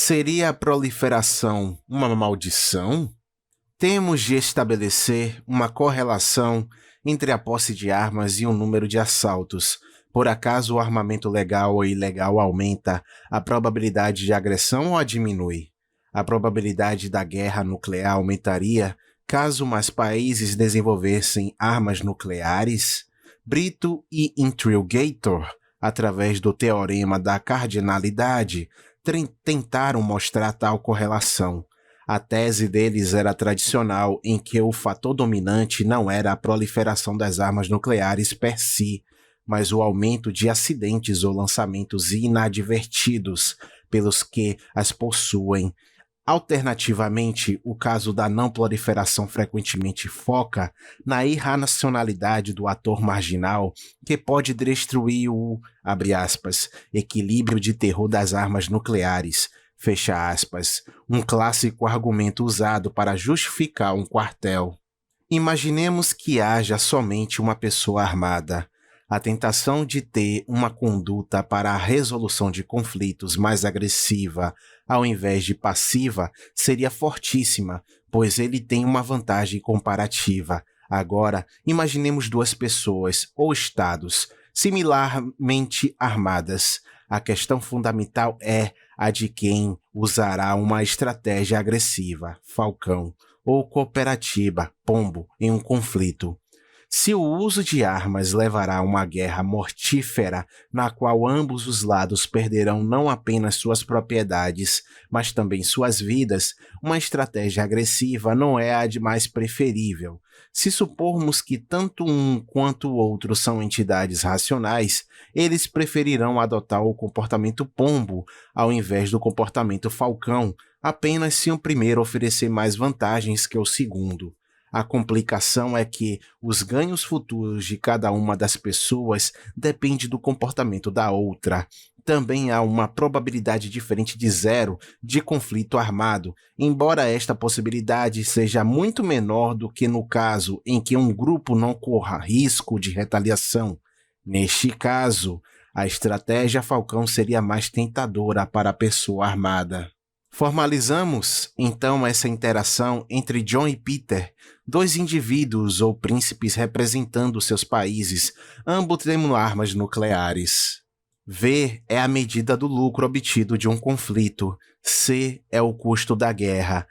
Seria a proliferação uma maldição? Temos de estabelecer uma correlação entre a posse de armas e o número de assaltos. Por acaso o armamento legal ou ilegal aumenta a probabilidade de agressão ou a diminui? A probabilidade da guerra nuclear aumentaria caso mais países desenvolvessem armas nucleares? Brito e Intrigator, através do teorema da cardinalidade, tentaram mostrar tal correlação. A tese deles era tradicional, em que o fator dominante não era a proliferação das armas nucleares per si, mas o aumento de acidentes ou lançamentos inadvertidos pelos que as possuem. Alternativamente, o caso da não proliferação frequentemente foca na irracionalidade do ator marginal que pode destruir o, abre aspas, equilíbrio de terror das armas nucleares, fecha aspas, um clássico argumento usado para justificar um quartel. Imaginemos que haja somente uma pessoa armada. A tentação de ter uma conduta para a resolução de conflitos mais agressiva ao invés de passiva seria fortíssima, pois ele tem uma vantagem comparativa. Agora, imaginemos duas pessoas ou estados similarmente armadas. A questão fundamental é a de quem usará uma estratégia agressiva, falcão, ou cooperativa, pombo, em um conflito. Se o uso de armas levará a uma guerra mortífera, na qual ambos os lados perderão não apenas suas propriedades, mas também suas vidas, uma estratégia agressiva não é a de mais preferível. Se supormos que tanto um quanto o outro são entidades racionais, eles preferirão adotar o comportamento pombo ao invés do comportamento falcão, apenas se o primeiro oferecer mais vantagens que o segundo. A complicação é que os ganhos futuros de cada uma das pessoas depende do comportamento da outra. Também há uma probabilidade diferente de zero de conflito armado, embora esta possibilidade seja muito menor do que no caso em que um grupo não corra risco de retaliação. Neste caso, a estratégia Falcão seria mais tentadora para a pessoa armada. Formalizamos, então, essa interação entre John e Peter, dois indivíduos ou príncipes representando seus países, ambos tendo armas nucleares. V é a medida do lucro obtido de um conflito. C é o custo da guerra.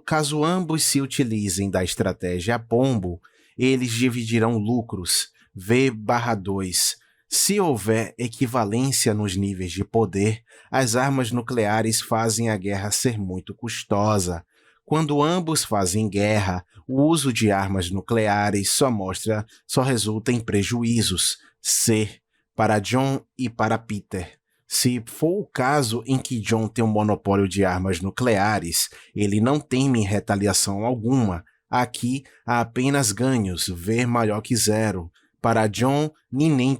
Caso ambos se utilizem da estratégia pombo, eles dividirão lucros. V/2. Se houver equivalência nos níveis de poder, as armas nucleares fazem a guerra ser muito custosa. Quando ambos fazem guerra, o uso de armas nucleares só resulta em prejuízos. C. Para John e para Peter. Se for o caso em que John tem um monopólio de armas nucleares, ele não teme retaliação alguma. Aqui há apenas ganhos, V maior que zero. Para John, nem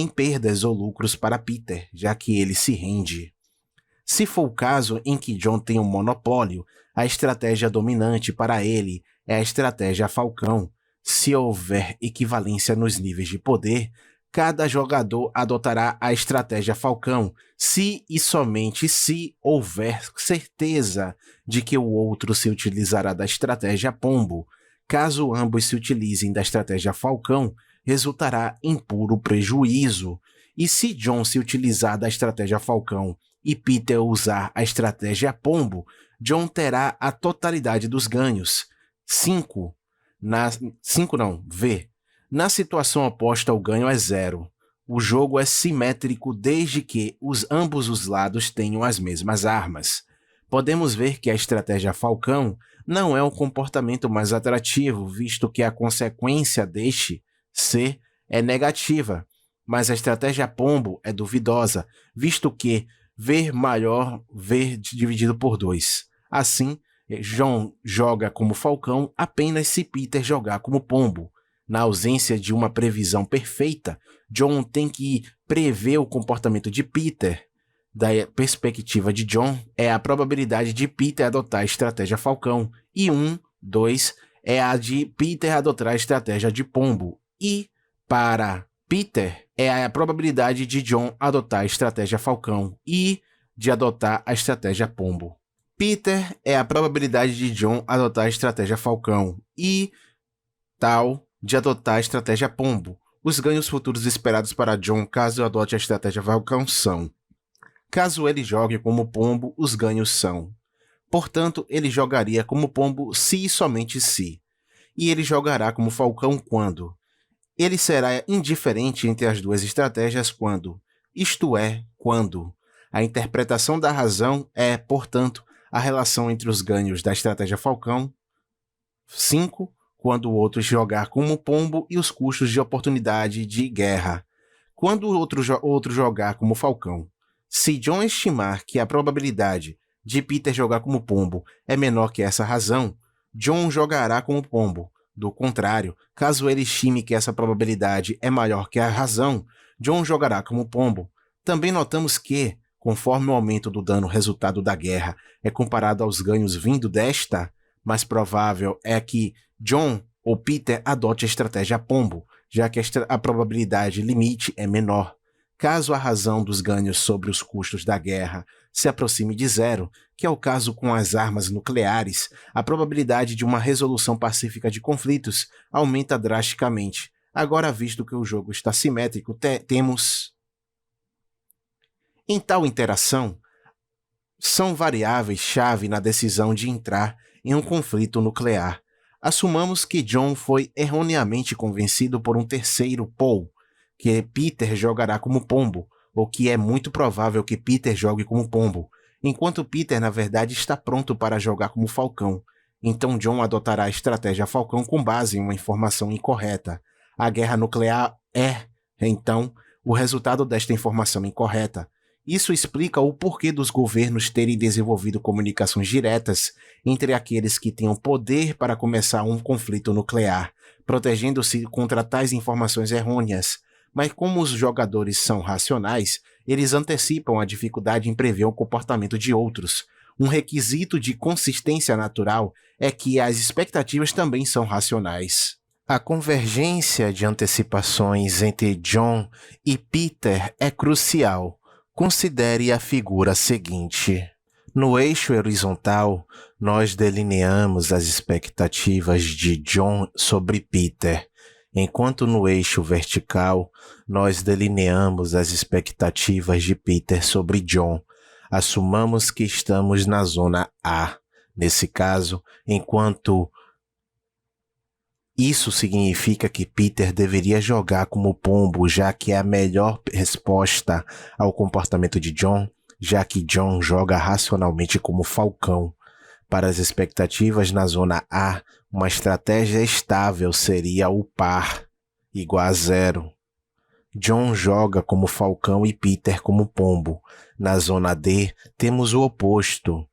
perdas ou lucros para Peter, já que ele se rende. Se for o caso em que John tem um monopólio, a estratégia dominante para ele é a estratégia Falcão. Se houver equivalência nos níveis de poder, cada jogador adotará a estratégia Falcão, se e somente se houver certeza de que o outro se utilizará da estratégia Pombo. Caso ambos se utilizem da estratégia Falcão, resultará em puro prejuízo. E se John se utilizar da estratégia Falcão e Peter usar a estratégia Pombo, John terá a totalidade dos ganhos. V. Na situação oposta, o ganho é zero. O jogo é simétrico desde que ambos os lados tenham as mesmas armas. Podemos ver que a estratégia Falcão não é o comportamento mais atrativo, visto que a consequência deste C é negativa, mas a estratégia Pombo é duvidosa, visto que V maior V dividido por 2. Assim, John joga como Falcão apenas se Peter jogar como Pombo. Na ausência de uma previsão perfeita, John tem que prever o comportamento de Peter. Da perspectiva de John, é a probabilidade de Peter adotar a estratégia Falcão, e 2 é a de Peter adotar a estratégia de Pombo. E, para Peter, é a probabilidade de John adotar a estratégia Falcão. E de adotar a estratégia pombo. Peter é a probabilidade de John adotar a estratégia falcão e tal de adotar a estratégia pombo. Os ganhos futuros esperados para John caso adote a estratégia falcão são: caso ele jogue como pombo, os ganhos são. Portanto, ele jogaria como pombo se e somente se. E ele jogará como falcão quando? Ele será indiferente entre as duas estratégias quando? Isto é, quando? A interpretação da razão é, portanto, a relação entre os ganhos da estratégia falcão 5, quando o outro jogar como pombo, e os custos de oportunidade de guerra, quando o outro jogar como falcão. Se John estimar que a probabilidade de Peter jogar como pombo é menor que essa razão, John jogará como pombo. Do contrário, caso ele estime que essa probabilidade é maior que a razão, John jogará como pombo. Também notamos que, conforme o aumento do dano resultado da guerra é comparado aos ganhos vindo desta, mais provável é que John ou Peter adote a estratégia pombo, já que a probabilidade limite é menor. Caso a razão dos ganhos sobre os custos da guerra se aproxime de zero, que é o caso com as armas nucleares, a probabilidade de uma resolução pacífica de conflitos aumenta drasticamente. Agora, visto que o jogo está simétrico, temos... Em tal interação, são variáveis-chave na decisão de entrar em um conflito nuclear. Assumamos que John foi erroneamente convencido por um terceiro, Paul, que Peter jogará como pombo, ou que é muito provável que Peter jogue como pombo, enquanto Peter, na verdade, está pronto para jogar como falcão. Então John adotará a estratégia falcão com base em uma informação incorreta. A guerra nuclear é, então, o resultado desta informação incorreta. Isso explica o porquê dos governos terem desenvolvido comunicações diretas entre aqueles que tenham poder para começar um conflito nuclear, protegendo-se contra tais informações errôneas. Mas como os jogadores são racionais, eles antecipam a dificuldade em prever o comportamento de outros. Um requisito de consistência natural é que as expectativas também são racionais. A convergência de antecipações entre John e Peter é crucial. Considere a figura seguinte. No eixo horizontal, nós delineamos as expectativas de John sobre Peter, enquanto no eixo vertical, nós delineamos as expectativas de Peter sobre John. Assumamos que estamos na zona A. Nesse caso, enquanto isso significa que Peter deveria jogar como pombo, já que é a melhor resposta ao comportamento de John, já que John joga racionalmente como falcão. Para as expectativas na zona A, uma estratégia estável seria o par, igual a 0. John joga como falcão e Peter como pombo. Na zona D, temos o oposto,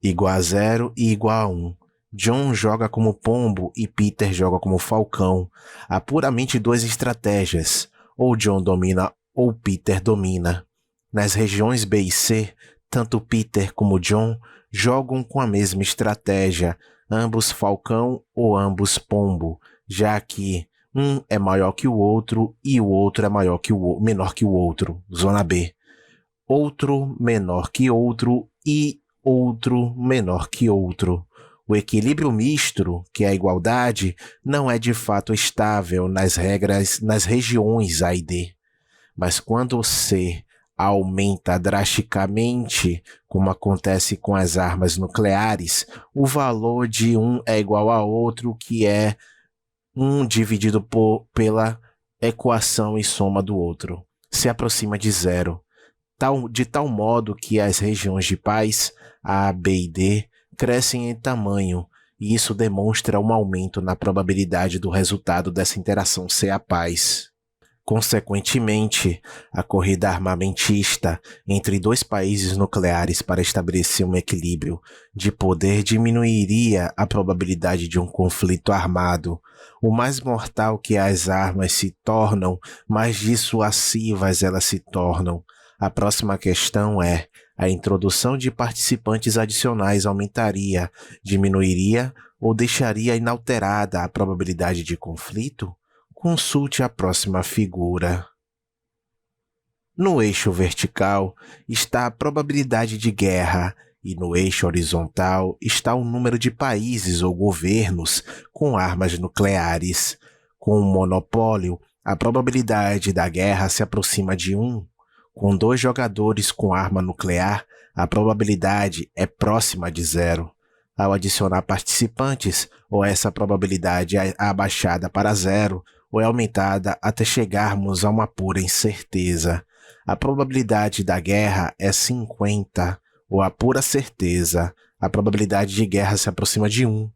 igual a 0 e igual a 1. John joga como pombo e Peter joga como falcão. Há puramente duas estratégias. Ou John domina ou Peter domina. Nas regiões B e C, tanto Peter como John jogam com a mesma estratégia, ambos falcão ou ambos pombo, já que um é maior que o outro e o outro é menor que o outro. Zona B. Outro menor que outro e outro menor que outro. O equilíbrio misto, que é a igualdade, não é de fato estável nas regiões A e D. Mas quando o C aumenta drasticamente, como acontece com as armas nucleares, o valor de um é igual a outro, que é 1 dividido pela equação e soma do outro. Se aproxima de 0. De tal modo que as regiões de paz, A, B e D, crescem em tamanho, e isso demonstra um aumento na probabilidade do resultado dessa interação ser a paz. Consequentemente, a corrida armamentista entre dois países nucleares para estabelecer um equilíbrio de poder diminuiria a probabilidade de um conflito armado. O mais mortal que as armas se tornam, mais dissuasivas elas se tornam. A próxima questão é: a introdução de participantes adicionais aumentaria, diminuiria ou deixaria inalterada a probabilidade de conflito? Consulte a próxima figura. No eixo vertical está a probabilidade de guerra e no eixo horizontal está o número de países ou governos com armas nucleares. Com um monopólio, a probabilidade da guerra se aproxima de 1. Com 2 jogadores com arma nuclear, a probabilidade é próxima de 0. Ao adicionar participantes, ou essa probabilidade é abaixada para 0, ou é aumentada até chegarmos a uma pura incerteza. A probabilidade da guerra é 50, ou a pura certeza. A probabilidade de guerra se aproxima de 1.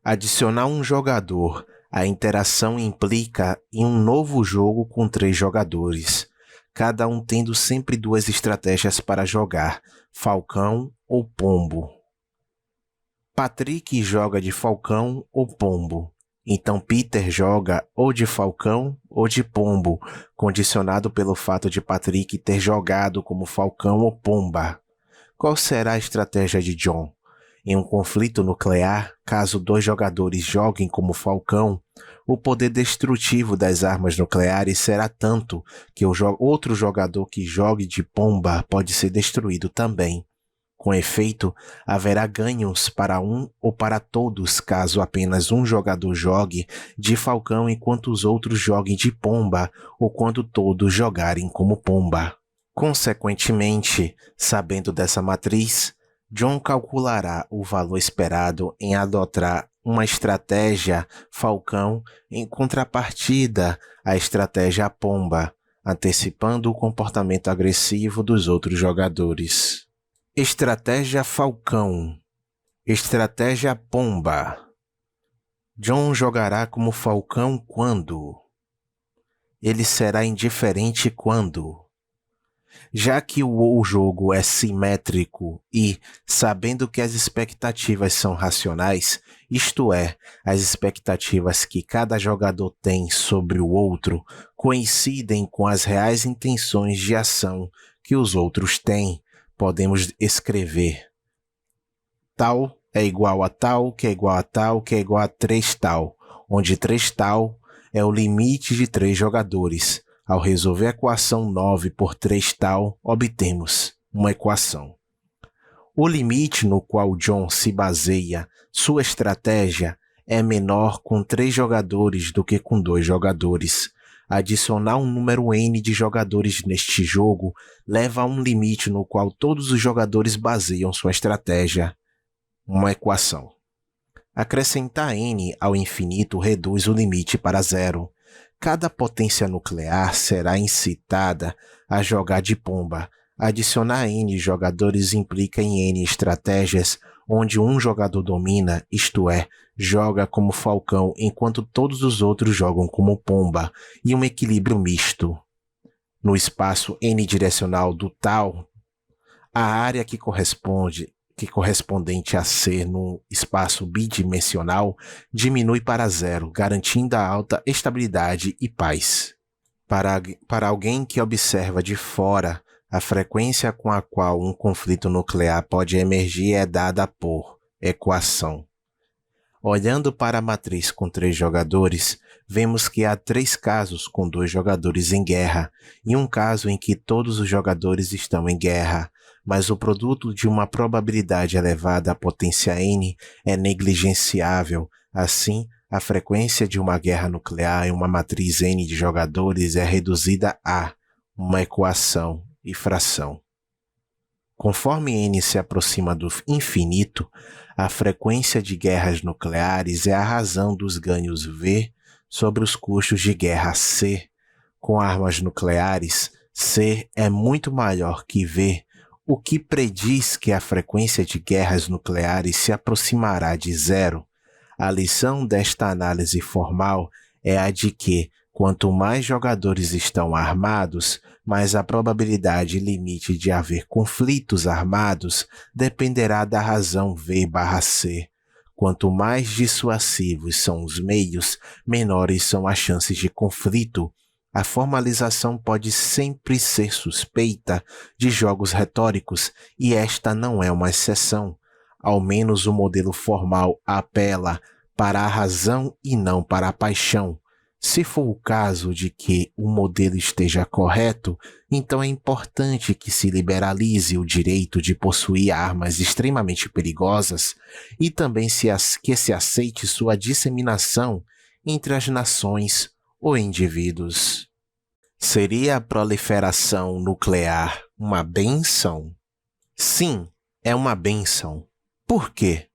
Adicionar um jogador. A interação implica em um novo jogo com 3 jogadores, cada um tendo sempre 2 estratégias para jogar, falcão ou pombo. Patrick joga de falcão ou pombo. Então Peter joga ou de falcão ou de pombo, condicionado pelo fato de Patrick ter jogado como falcão ou pomba. Qual será a estratégia de John? Em um conflito nuclear, caso 2 jogadores joguem como falcão, o poder destrutivo das armas nucleares será tanto que o outro jogador que jogue de pomba pode ser destruído também. Com efeito, haverá ganhos para um ou para todos caso apenas um jogador jogue de falcão enquanto os outros joguem de pomba ou quando todos jogarem como pomba. Consequentemente, sabendo dessa matriz, John calculará o valor esperado em adotar uma estratégia falcão em contrapartida à estratégia pomba, antecipando o comportamento agressivo dos outros jogadores. Estratégia falcão. Estratégia pomba. John jogará como falcão quando? Ele será indiferente quando? Já que o jogo é simétrico e, sabendo que as expectativas são racionais, isto é, as expectativas que cada jogador tem sobre o outro coincidem com as reais intenções de ação que os outros têm, podemos escrever tal é igual a tal, que é igual a tal, que é igual a 3 tal, onde 3 tal é o limite de 3 jogadores. Ao resolver a equação 9 por 3 tal, obtemos uma equação. O limite no qual John se baseia sua estratégia é menor com 3 jogadores do que com 2 jogadores. Adicionar um número n de jogadores neste jogo leva a um limite no qual todos os jogadores baseiam sua estratégia. Uma equação. Acrescentar n ao infinito reduz o limite para 0. Cada potência nuclear será incitada a jogar de pomba. Adicionar n jogadores implica em n estratégias onde um jogador domina, isto é, joga como falcão enquanto todos os outros jogam como pomba, e um equilíbrio misto. No espaço n direcional do tal, a área correspondente a C no espaço bidimensional diminui para 0, garantindo a alta estabilidade e paz. Para alguém que observa de fora, a frequência com a qual um conflito nuclear pode emergir é dada por equação. Olhando para a matriz com 3 jogadores, vemos que há 3 casos com 2 jogadores em guerra, e um caso em que todos os jogadores estão em guerra, mas o produto de uma probabilidade elevada à potência n é negligenciável. Assim, a frequência de uma guerra nuclear em uma matriz n de jogadores é reduzida a uma equação e fração. Conforme n se aproxima do infinito, a frequência de guerras nucleares é a razão dos ganhos V sobre os custos de guerra C. Com armas nucleares, C é muito maior que V, o que prediz que a frequência de guerras nucleares se aproximará de 0. A lição desta análise formal é a de que, quanto mais jogadores estão armados, mais a probabilidade limite de haver conflitos armados dependerá da razão V/C. Quanto mais dissuasivos são os meios, menores são as chances de conflito. A formalização pode sempre ser suspeita de jogos retóricos, e esta não é uma exceção. Ao menos o modelo formal apela para a razão e não para a paixão. Se for o caso de que o modelo esteja correto, então é importante que se liberalize o direito de possuir armas extremamente perigosas e também que se aceite sua disseminação entre as nações ou indivíduos. Seria a proliferação nuclear uma bênção? Sim, é uma bênção. Por quê?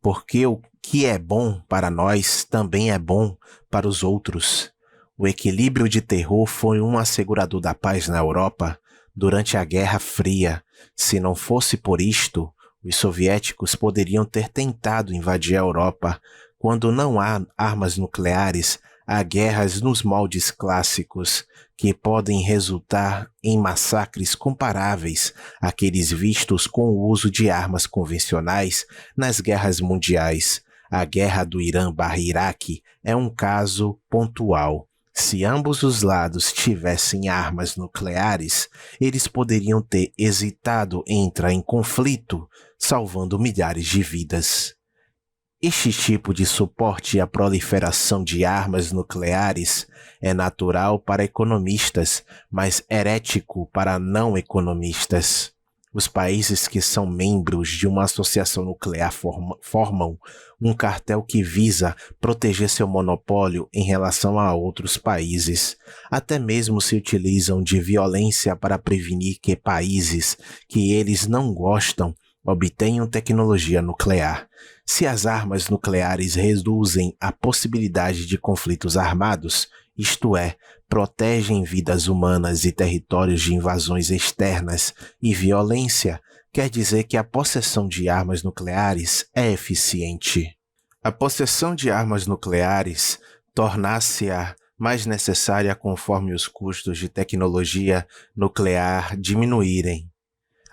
Porque o que é bom para nós também é bom para os outros. O equilíbrio de terror foi um assegurador da paz na Europa durante a Guerra Fria. Se não fosse por isto, os soviéticos poderiam ter tentado invadir a Europa. Quando não há armas nucleares, há guerras nos moldes clássicos, que podem resultar em massacres comparáveis àqueles vistos com o uso de armas convencionais nas guerras mundiais. A guerra do Irã/Iraque é um caso pontual. Se ambos os lados tivessem armas nucleares, eles poderiam ter hesitado em entrar em conflito, salvando milhares de vidas. Este tipo de suporte à proliferação de armas nucleares é natural para economistas, mas herético para não economistas. Os países que são membros de uma associação nuclear formam um cartel que visa proteger seu monopólio em relação a outros países. Até mesmo se utilizam de violência para prevenir que países que eles não gostam obtenham tecnologia nuclear. Se as armas nucleares reduzem a possibilidade de conflitos armados, isto é, protegem vidas humanas e territórios de invasões externas e violência, quer dizer que a possessão de armas nucleares é eficiente. A possessão de armas nucleares torna-se-á mais necessária conforme os custos de tecnologia nuclear diminuírem.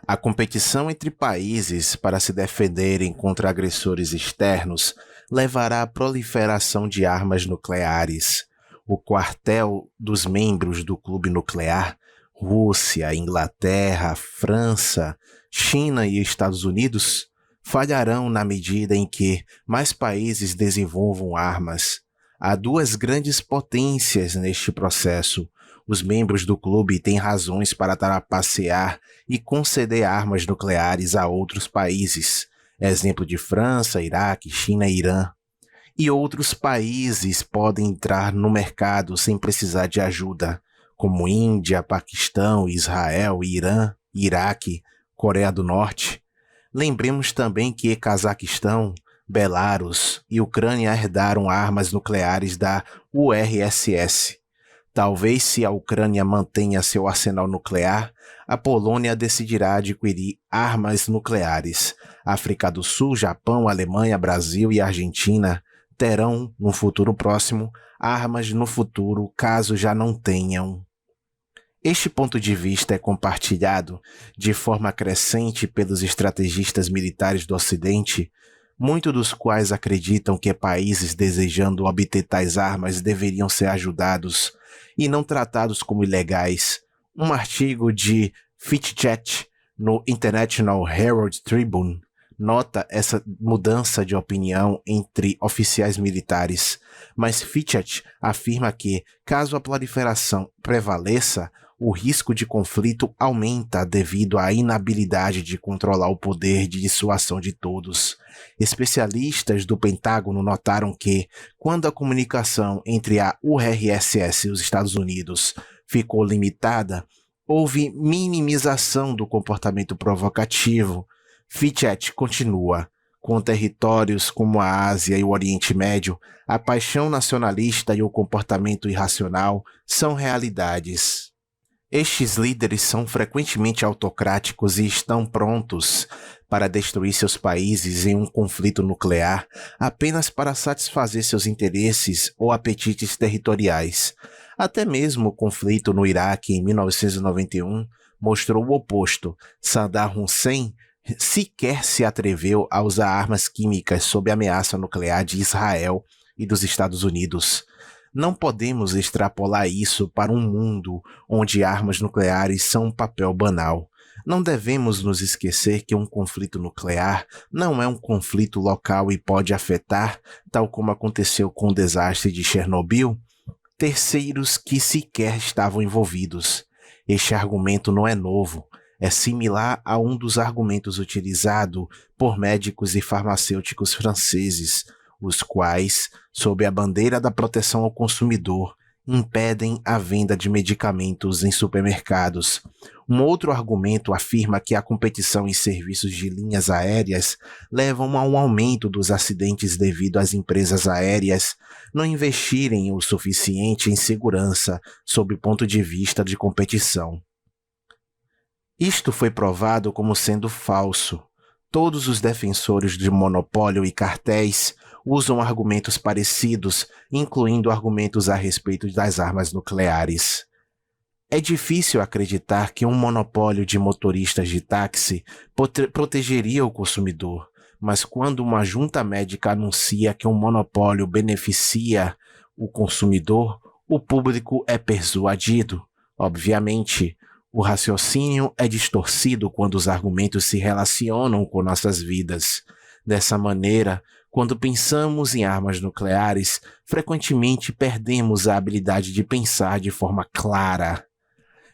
A competição entre países para se defenderem contra agressores externos levará à proliferação de armas nucleares. O quartel dos membros do clube nuclear, Rússia, Inglaterra, França, China e Estados Unidos, falharão na medida em que mais países desenvolvam armas. Há duas grandes potências neste processo. Os membros do clube têm razões para trapacear e conceder armas nucleares a outros países, exemplo de França, Iraque, China e Irã. E outros países podem entrar no mercado sem precisar de ajuda, como Índia, Paquistão, Israel, Irã, Iraque, Coreia do Norte. Lembremos também que Cazaquistão, Belarus e Ucrânia herdaram armas nucleares da URSS. Talvez se a Ucrânia mantenha seu arsenal nuclear, a Polônia decidirá adquirir armas nucleares. África do Sul, Japão, Alemanha, Brasil e Argentina terão, no futuro próximo, armas no futuro caso já não tenham. Este ponto de vista é compartilhado de forma crescente pelos estrategistas militares do Ocidente, muitos dos quais acreditam que países desejando obter tais armas deveriam ser ajudados e não tratados como ilegais. Um artigo de Fitchett no International Herald Tribune nota essa mudança de opinião entre oficiais militares, mas Fitchett afirma que, caso a proliferação prevaleça, o risco de conflito aumenta devido à inabilidade de controlar o poder de dissuasão de todos. Especialistas do Pentágono notaram que, quando a comunicação entre a URSS e os Estados Unidos ficou limitada, houve minimização do comportamento provocativo. Fitchett continua: com territórios como a Ásia e o Oriente Médio, a paixão nacionalista e o comportamento irracional são realidades. Estes líderes são frequentemente autocráticos e estão prontos para destruir seus países em um conflito nuclear apenas para satisfazer seus interesses ou apetites territoriais. Até mesmo o conflito no Iraque em 1991 mostrou o oposto. Saddam Hussein sequer se atreveu a usar armas químicas sob ameaça nuclear de Israel e dos Estados Unidos. Não podemos extrapolar isso para um mundo onde armas nucleares são um papel banal. Não devemos nos esquecer que um conflito nuclear não é um conflito local e pode afetar, tal como aconteceu com o desastre de Chernobyl, terceiros que sequer estavam envolvidos. Este argumento não é novo, é similar a um dos argumentos utilizados por médicos e farmacêuticos franceses, os quais, sob a bandeira da proteção ao consumidor, impedem a venda de medicamentos em supermercados. Um outro argumento afirma que a competição em serviços de linhas aéreas leva a um aumento dos acidentes devido às empresas aéreas não investirem o suficiente em segurança sob o ponto de vista de competição. Isto foi provado como sendo falso. Todos os defensores de monopólio e cartéis usam argumentos parecidos, incluindo argumentos a respeito das armas nucleares. É difícil acreditar que um monopólio de motoristas de táxi protegeria o consumidor, mas quando uma junta médica anuncia que um monopólio beneficia o consumidor, o público é persuadido. Obviamente, o raciocínio é distorcido quando os argumentos se relacionam com nossas vidas. Dessa maneira, quando pensamos em armas nucleares, frequentemente perdemos a habilidade de pensar de forma clara.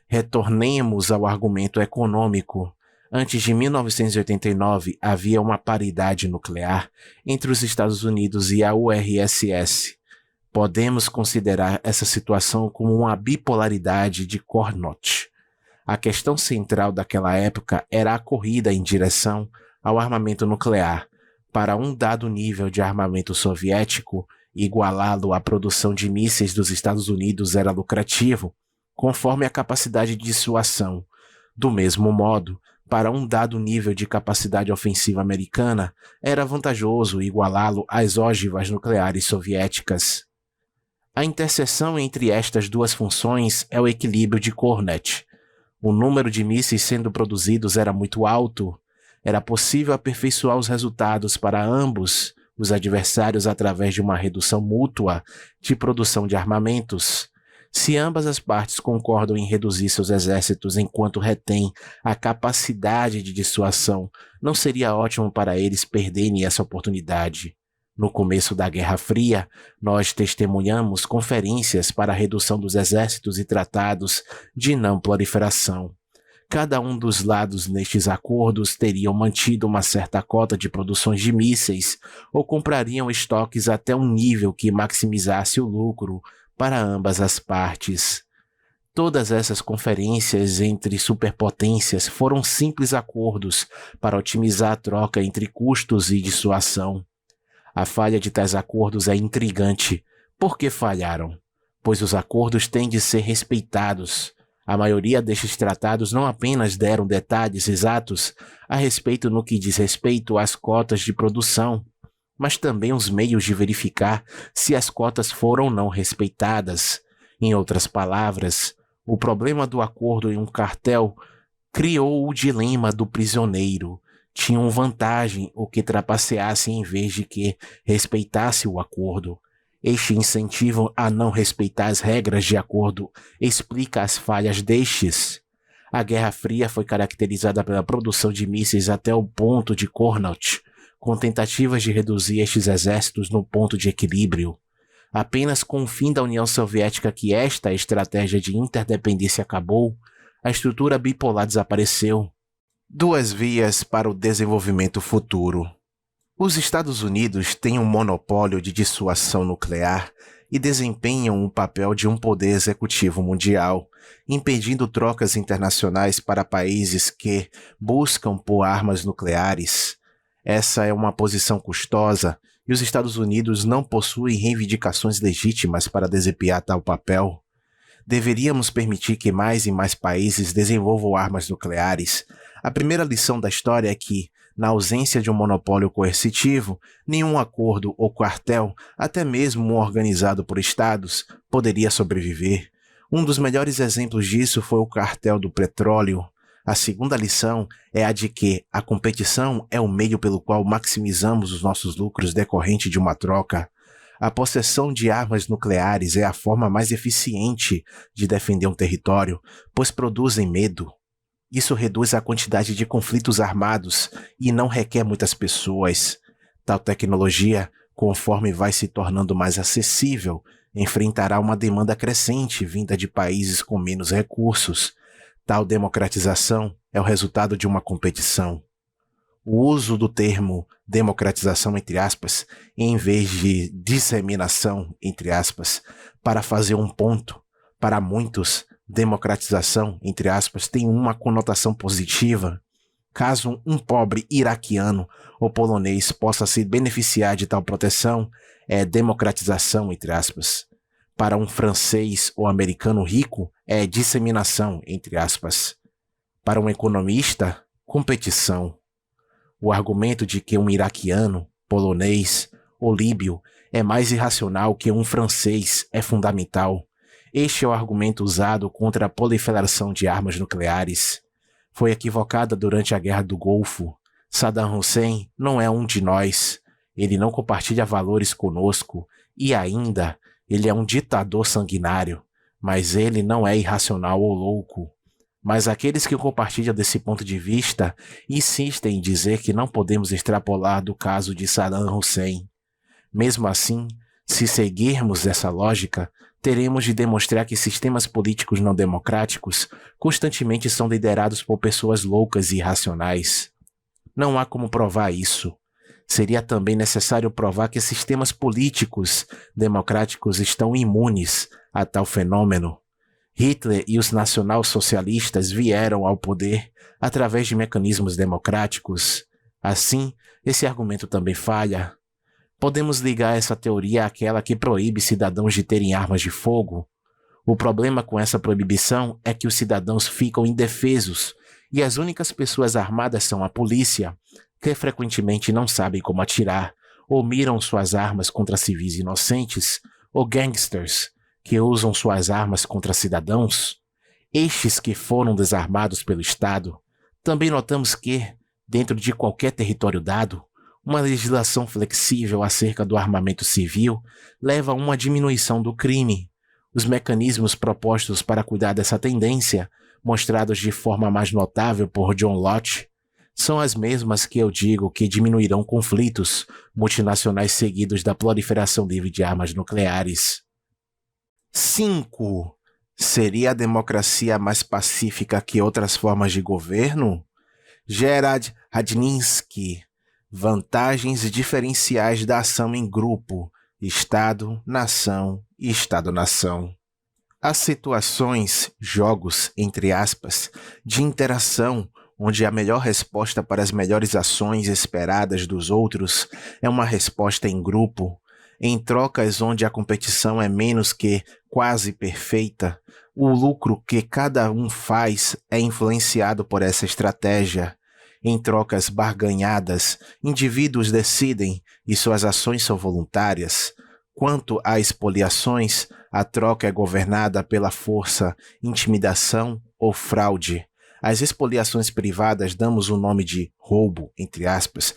Retornemos ao argumento econômico. Antes de 1989, havia uma paridade nuclear entre os Estados Unidos e a URSS. Podemos considerar essa situação como uma bipolaridade de Carnot. A questão central daquela época era a corrida em direção ao armamento nuclear. Para um dado nível de armamento soviético, igualá-lo à produção de mísseis dos Estados Unidos era lucrativo, conforme a capacidade de dissuasão. Do mesmo modo, para um dado nível de capacidade ofensiva americana, era vantajoso igualá-lo às ogivas nucleares soviéticas. A interseção entre estas duas funções é o equilíbrio de Carnot. O número de mísseis sendo produzidos era muito alto. Era possível aperfeiçoar os resultados para ambos os adversários através de uma redução mútua de produção de armamentos. Se ambas as partes concordam em reduzir seus exércitos enquanto retêm a capacidade de dissuasão, não seria ótimo para eles perderem essa oportunidade. No começo da Guerra Fria, nós testemunhamos conferências para a redução dos exércitos e tratados de não proliferação. Cada um dos lados nestes acordos teriam mantido uma certa cota de produções de mísseis ou comprariam estoques até um nível que maximizasse o lucro para ambas as partes. Todas essas conferências entre superpotências foram simples acordos para otimizar a troca entre custos e dissuasão. A falha de tais acordos é intrigante. Por que falharam? Pois os acordos têm de ser respeitados. A maioria destes tratados não apenas deram detalhes exatos a respeito no que diz respeito às cotas de produção, mas também os meios de verificar se as cotas foram ou não respeitadas. Em outras palavras, o problema do acordo em um cartel criou o dilema do prisioneiro. Tinham vantagem o que trapaceasse em vez de que respeitasse o acordo. Este incentivo a não respeitar as regras de acordo explica as falhas destes. A Guerra Fria foi caracterizada pela produção de mísseis até o ponto de Carnot, com tentativas de reduzir estes exércitos no ponto de equilíbrio. Apenas com o fim da União Soviética que esta estratégia de interdependência acabou, a estrutura bipolar desapareceu. Duas vias para o desenvolvimento futuro. Os Estados Unidos têm um monopólio de dissuasão nuclear e desempenham o papel de um poder executivo mundial, impedindo trocas internacionais para países que buscam por armas nucleares. Essa é uma posição custosa e os Estados Unidos não possuem reivindicações legítimas para desempenhar tal papel. Deveríamos permitir que mais e mais países desenvolvam armas nucleares. A primeira lição da história é que, na ausência de um monopólio coercitivo, nenhum acordo ou cartel, até mesmo um organizado por estados, poderia sobreviver. Um dos melhores exemplos disso foi o cartel do petróleo. A segunda lição é a de que a competição é o meio pelo qual maximizamos os nossos lucros decorrente de uma troca. A possessão de armas nucleares é a forma mais eficiente de defender um território, pois produzem medo. Isso reduz a quantidade de conflitos armados e não requer muitas pessoas. Tal tecnologia, conforme vai se tornando mais acessível, enfrentará uma demanda crescente vinda de países com menos recursos. Tal democratização é o resultado de uma competição. O uso do termo democratização, entre aspas, em vez de disseminação, entre aspas, para fazer um ponto, para muitos, democratização, entre aspas, tem uma conotação positiva. Caso um pobre iraquiano ou polonês possa se beneficiar de tal proteção, é democratização, entre aspas. Para um francês ou americano rico, é disseminação, entre aspas. Para um economista, competição. O argumento de que um iraquiano, polonês ou líbio é mais irracional que um francês é fundamental. Este é o argumento usado contra a proliferação de armas nucleares. Foi equivocada durante a Guerra do Golfo. Saddam Hussein não é um de nós. Ele não compartilha valores conosco e ainda ele é um ditador sanguinário, mas ele não é irracional ou louco. Mas aqueles que compartilham desse ponto de vista insistem em dizer que não podemos extrapolar do caso de Saddam Hussein. Mesmo assim, se seguirmos essa lógica, teremos de demonstrar que sistemas políticos não democráticos constantemente são liderados por pessoas loucas e irracionais. Não há como provar isso. Seria também necessário provar que sistemas políticos democráticos estão imunes a tal fenômeno. Hitler e os nacionalsocialistas vieram ao poder através de mecanismos democráticos. Assim, esse argumento também falha. Podemos ligar essa teoria àquela que proíbe cidadãos de terem armas de fogo. O problema com essa proibição é que os cidadãos ficam indefesos e as únicas pessoas armadas são a polícia, que frequentemente não sabem como atirar ou miram suas armas contra civis inocentes, ou gangsters, que usam suas armas contra cidadãos, estes que foram desarmados pelo Estado. Também notamos que, dentro de qualquer território dado, uma legislação flexível acerca do armamento civil leva a uma diminuição do crime. Os mecanismos propostos para cuidar dessa tendência, mostrados de forma mais notável por John Locke, são as mesmas que eu digo que diminuirão conflitos multinacionais seguidos da proliferação livre de armas nucleares. 5. Seria a democracia mais pacífica que outras formas de governo? Gerard Radzinski. Vantagens diferenciais da ação em grupo, Estado-nação e Estado-nação. Há situações, jogos, entre aspas, de interação, onde a melhor resposta para as melhores ações esperadas dos outros é uma resposta em grupo. Em trocas onde a competição é menos que quase perfeita, o lucro que cada um faz é influenciado por essa estratégia. Em trocas barganhadas, indivíduos decidem e suas ações são voluntárias. Quanto a expoliações, a troca é governada pela força, intimidação ou fraude. Às expoliações privadas damos o nome de roubo, entre aspas,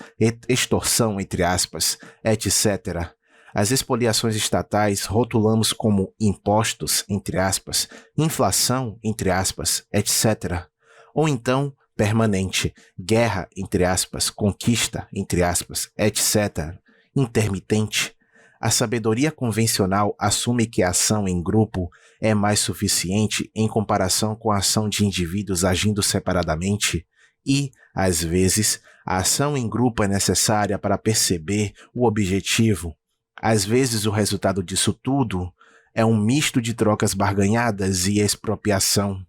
extorsão, entre aspas, etc. As expoliações estatais rotulamos como impostos, entre aspas, inflação, entre aspas, etc. Ou então, permanente, guerra, entre aspas, conquista, entre aspas, etc. Intermitente. A sabedoria convencional assume que a ação em grupo é mais suficiente em comparação com a ação de indivíduos agindo separadamente e, às vezes, a ação em grupo é necessária para perceber o objetivo. Às vezes, o resultado disso tudo é um misto de trocas barganhadas e expropriação.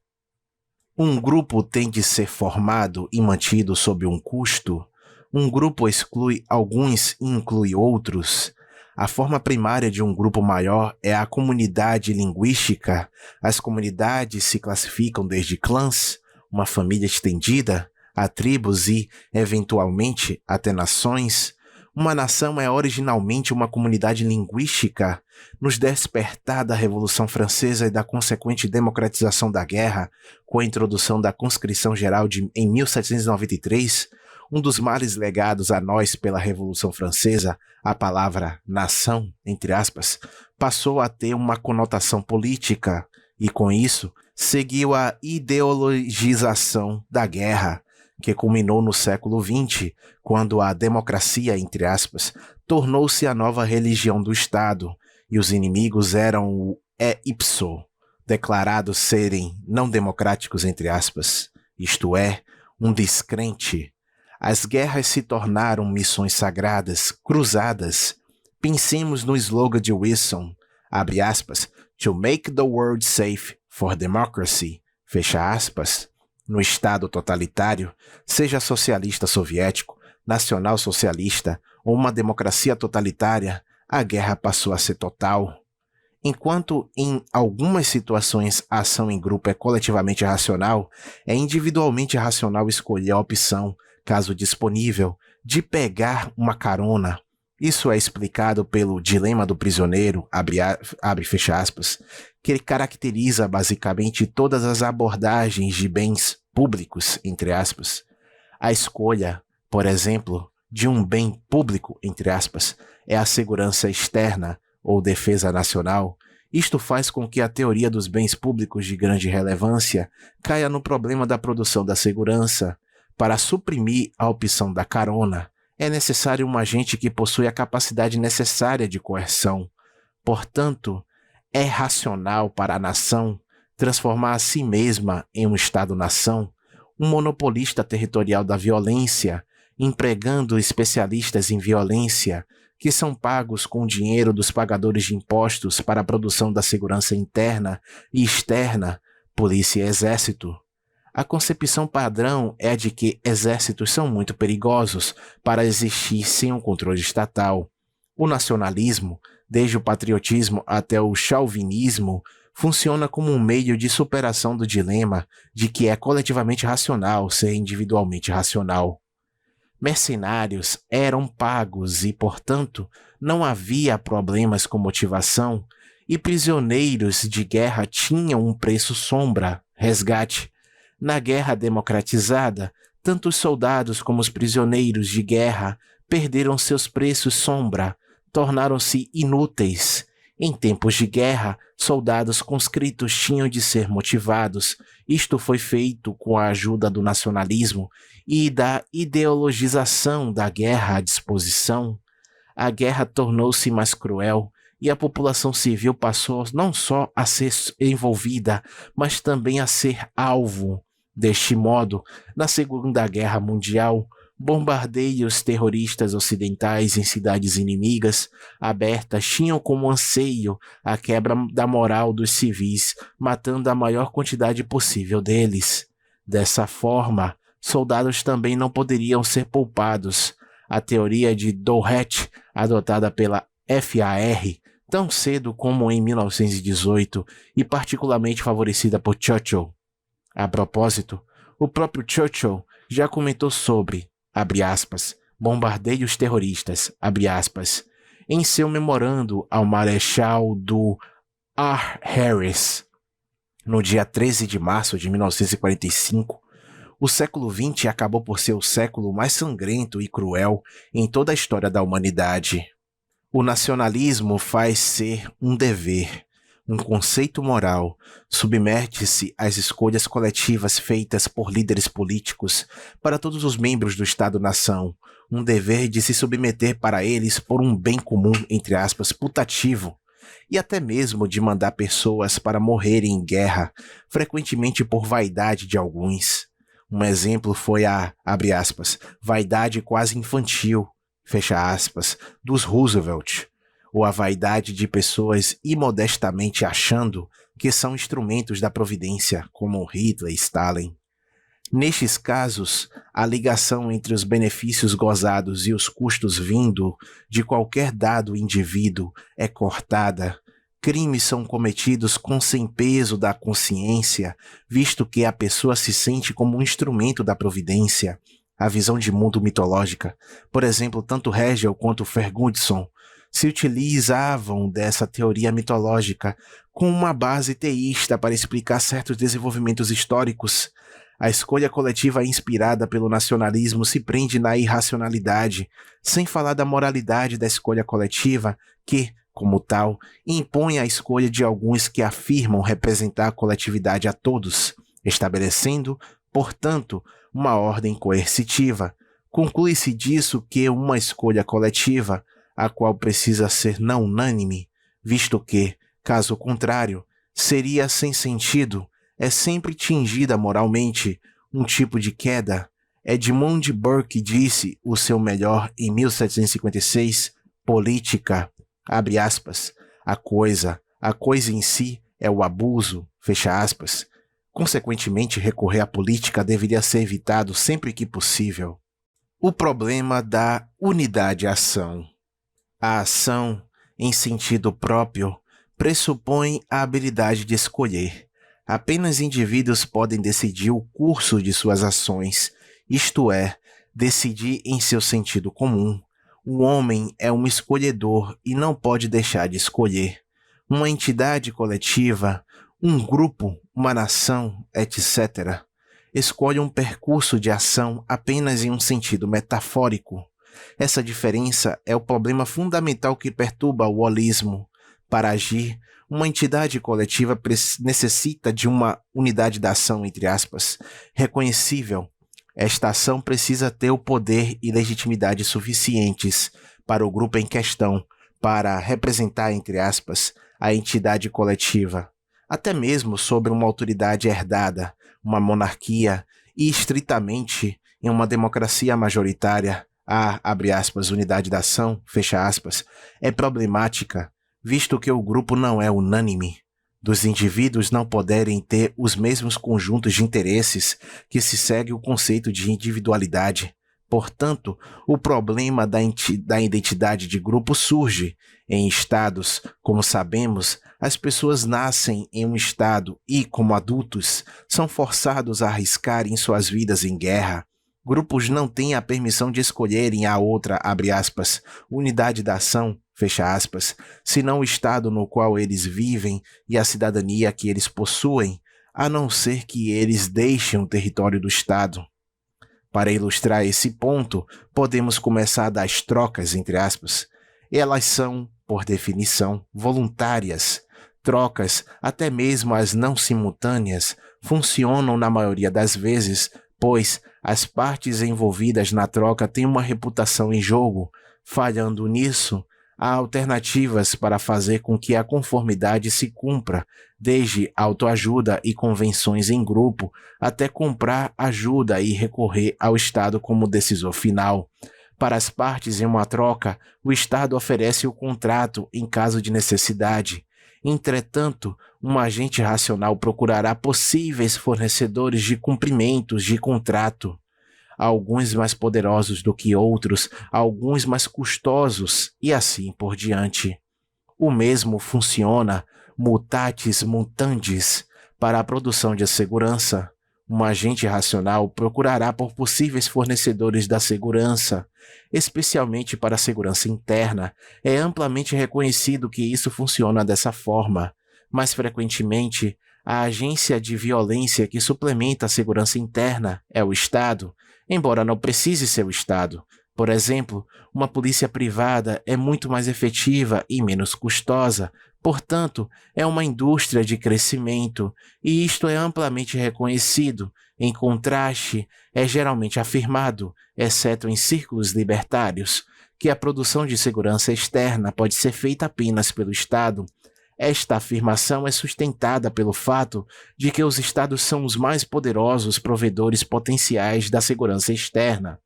Um grupo tem de ser formado e mantido sob um custo. Um grupo exclui alguns e inclui outros. A forma primária de um grupo maior é a comunidade linguística. As comunidades se classificam desde clãs, uma família estendida, a tribos e, eventualmente, até nações. Uma nação é originalmente uma comunidade linguística. Nos despertar da Revolução Francesa e da consequente democratização da guerra, com a introdução da conscrição geral em 1793, um dos males legados a nós pela Revolução Francesa, a palavra nação, entre aspas, passou a ter uma conotação política e, com isso, seguiu a ideologização da guerra, que culminou no século XX, quando a democracia, entre aspas, tornou-se a nova religião do Estado, e os inimigos eram o ipso, declarados serem não democráticos, entre aspas, isto é, um descrente. As guerras se tornaram missões sagradas, cruzadas. Pensemos no slogan de Wilson, abre aspas, to make the world safe for democracy, fecha aspas. No Estado totalitário, seja socialista soviético, nacional-socialista ou uma democracia totalitária, a guerra passou a ser total. Enquanto em algumas situações a ação em grupo é coletivamente racional, é individualmente racional escolher a opção, caso disponível, de pegar uma carona. Isso é explicado pelo dilema do prisioneiro, abre fecha aspas, que caracteriza basicamente todas as abordagens de bens públicos, entre aspas. A escolha, por exemplo, de um bem público, entre aspas, é a segurança externa ou defesa nacional. Isto faz com que a teoria dos bens públicos de grande relevância caia no problema da produção da segurança. Para suprimir a opção da carona, é necessário um agente que possui a capacidade necessária de coerção. Portanto, é racional para a nação transformar a si mesma em um Estado-nação, um monopolista territorial da violência, empregando especialistas em violência, que são pagos com o dinheiro dos pagadores de impostos para a produção da segurança interna e externa, polícia e exército. A concepção padrão é a de que exércitos são muito perigosos para existir sem um controle estatal. O nacionalismo, desde o patriotismo até o chauvinismo, funciona como um meio de superação do dilema de que é coletivamente racional ser individualmente racional. Mercenários eram pagos e, portanto, não havia problemas com motivação, e prisioneiros de guerra tinham um preço sombra, resgate. Na guerra democratizada, tanto os soldados como os prisioneiros de guerra perderam seus preços sombra, tornaram-se inúteis. Em tempos de guerra, soldados conscritos tinham de ser motivados. Isto foi feito com a ajuda do nacionalismo e da ideologização da guerra à disposição. A guerra tornou-se mais cruel e a população civil passou não só a ser envolvida, mas também a ser alvo. Deste modo, na Segunda Guerra Mundial, bombardeios terroristas ocidentais em cidades inimigas abertas tinham como anseio a quebra da moral dos civis, matando a maior quantidade possível deles. Dessa forma, soldados também não poderiam ser poupados. A teoria de Douhet, adotada pela FAR, tão cedo como em 1918 e particularmente favorecida por Churchill. A propósito, o próprio Churchill já comentou sobre, abre aspas, bombardeios terroristas, abre aspas, em seu memorando ao Marechal do R. Harris. No dia 13 de março de 1945, o século XX acabou por ser o século mais sangrento e cruel em toda a história da humanidade. O nacionalismo faz ser um dever, um conceito moral, submete-se às escolhas coletivas feitas por líderes políticos para todos os membros do Estado-nação, um dever de se submeter para eles por um bem comum, entre aspas, putativo, e até mesmo de mandar pessoas para morrerem em guerra, frequentemente por vaidade de alguns. Um exemplo foi a, abre aspas, vaidade quase infantil, fecha aspas, dos Roosevelt, ou a vaidade de pessoas imodestamente achando que são instrumentos da providência, como Hitler e Stalin. Nestes casos, a ligação entre os benefícios gozados e os custos vindo de qualquer dado indivíduo é cortada. Crimes são cometidos sem peso da consciência, visto que a pessoa se sente como um instrumento da providência. A visão de mundo mitológica, por exemplo, tanto Hegel quanto Ferguson, se utilizavam dessa teoria mitológica com uma base teísta para explicar certos desenvolvimentos históricos. A escolha coletiva inspirada pelo nacionalismo se prende na irracionalidade, sem falar da moralidade da escolha coletiva que, como tal, impõe a escolha de alguns que afirmam representar a coletividade a todos, estabelecendo, portanto, uma ordem coercitiva. Conclui-se disso que uma escolha coletiva, a qual precisa ser não unânime, visto que, caso contrário, seria sem sentido, é sempre tingida moralmente, um tipo de queda. Edmund Burke disse o seu melhor em 1756, política, abre aspas, a coisa em si é o abuso, fecha aspas. Consequentemente, recorrer à política deveria ser evitado sempre que possível. O problema da unidade-ação. A ação, em sentido próprio, pressupõe a habilidade de escolher. Apenas indivíduos podem decidir o curso de suas ações, isto é, decidir em seu sentido comum. O homem é um escolhedor e não pode deixar de escolher. Uma entidade coletiva, um grupo, uma nação, etc., escolhe um percurso de ação apenas em um sentido metafórico. Essa diferença é o problema fundamental que perturba o holismo. Para agir, uma entidade coletiva necessita de uma unidade da ação, entre aspas, reconhecível. Esta ação precisa ter o poder e legitimidade suficientes para o grupo em questão, para representar, entre aspas, a entidade coletiva, até mesmo sobre uma autoridade herdada, uma monarquia e, estritamente, em uma democracia majoritária, a, abre aspas, unidade da ação, fecha aspas, é problemática, visto que o grupo não é unânime, dos indivíduos não poderem ter os mesmos conjuntos de interesses que se segue o conceito de individualidade. Portanto, o problema da identidade de grupo surge. Em estados, como sabemos, as pessoas nascem em um estado e, como adultos, são forçados a arriscarem suas vidas em guerra. Grupos não têm a permissão de escolherem a outra, abre aspas, unidade da ação, fecha aspas, senão o estado no qual eles vivem e a cidadania que eles possuem, a não ser que eles deixem o território do estado. Para ilustrar esse ponto, podemos começar das trocas, entre aspas. Elas são, por definição, voluntárias. Trocas, até mesmo as não simultâneas, funcionam na maioria das vezes, pois as partes envolvidas na troca têm uma reputação em jogo. Falhando nisso, há alternativas para fazer com que a conformidade se cumpra, desde autoajuda e convenções em grupo, até comprar ajuda e recorrer ao Estado como decisor final. Para as partes em uma troca, o Estado oferece o contrato em caso de necessidade. Entretanto, um agente racional procurará possíveis fornecedores de cumprimentos de contrato. Alguns mais poderosos do que outros, alguns mais custosos e assim por diante. O mesmo funciona, mutatis mutandis, para a produção de segurança. Um agente racional procurará por possíveis fornecedores da segurança, especialmente para a segurança interna. É amplamente reconhecido que isso funciona dessa forma. Mais frequentemente, a agência de violência que suplementa a segurança interna é o Estado, embora não precise ser o Estado. Por exemplo, uma polícia privada é muito mais efetiva e menos custosa, portanto, é uma indústria de crescimento, e isto é amplamente reconhecido. Em contraste, é geralmente afirmado, exceto em círculos libertários, que a produção de segurança externa pode ser feita apenas pelo Estado. Esta afirmação é sustentada pelo fato de que os Estados são os mais poderosos provedores potenciais da segurança externa.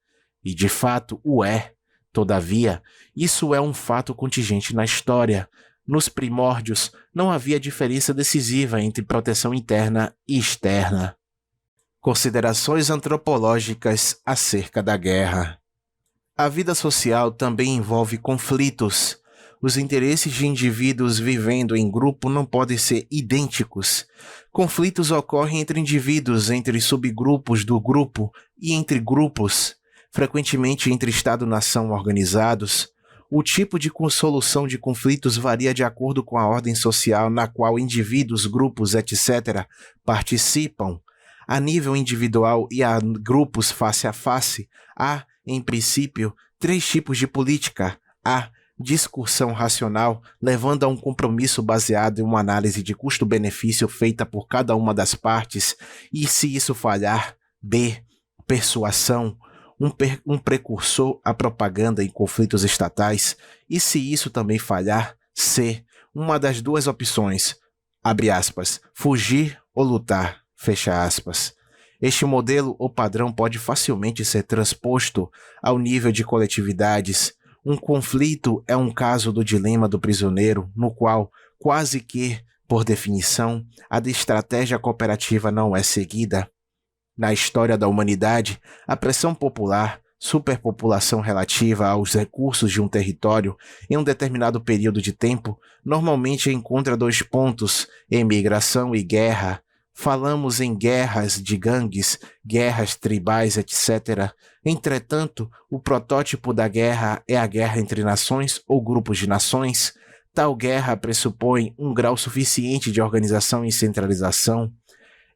E de fato o é. Todavia, isso é um fato contingente na história. Nos primórdios, não havia diferença decisiva entre proteção interna e externa. Considerações antropológicas acerca da guerra. A vida social também envolve conflitos. Os interesses de indivíduos vivendo em grupo não podem ser idênticos. Conflitos ocorrem entre indivíduos, entre subgrupos do grupo e entre grupos, frequentemente entre Estado-nação organizados. O tipo de solução de conflitos varia de acordo com a ordem social na qual indivíduos, grupos, etc. participam. A nível individual e a grupos face a face, há, em princípio, 3 tipos de política. A discussão racional, levando a um compromisso baseado em uma análise de custo-benefício feita por cada uma das partes, e se isso falhar, B. Persuasão, um precursor à propaganda em conflitos estatais, e se isso também falhar, C. uma das duas opções, abre aspas, fugir ou lutar, fecha aspas. Este modelo ou padrão pode facilmente ser transposto ao nível de coletividades. Um conflito é um caso do dilema do prisioneiro, no qual, quase que, por definição, a estratégia cooperativa não é seguida. Na história da humanidade, a pressão popular, superpopulação relativa aos recursos de um território em um determinado período de tempo, normalmente encontra dois pontos, imigração e guerra. Falamos em guerras de gangues, guerras tribais, etc. Entretanto, o protótipo da guerra é a guerra entre nações ou grupos de nações. Tal guerra pressupõe um grau suficiente de organização e centralização.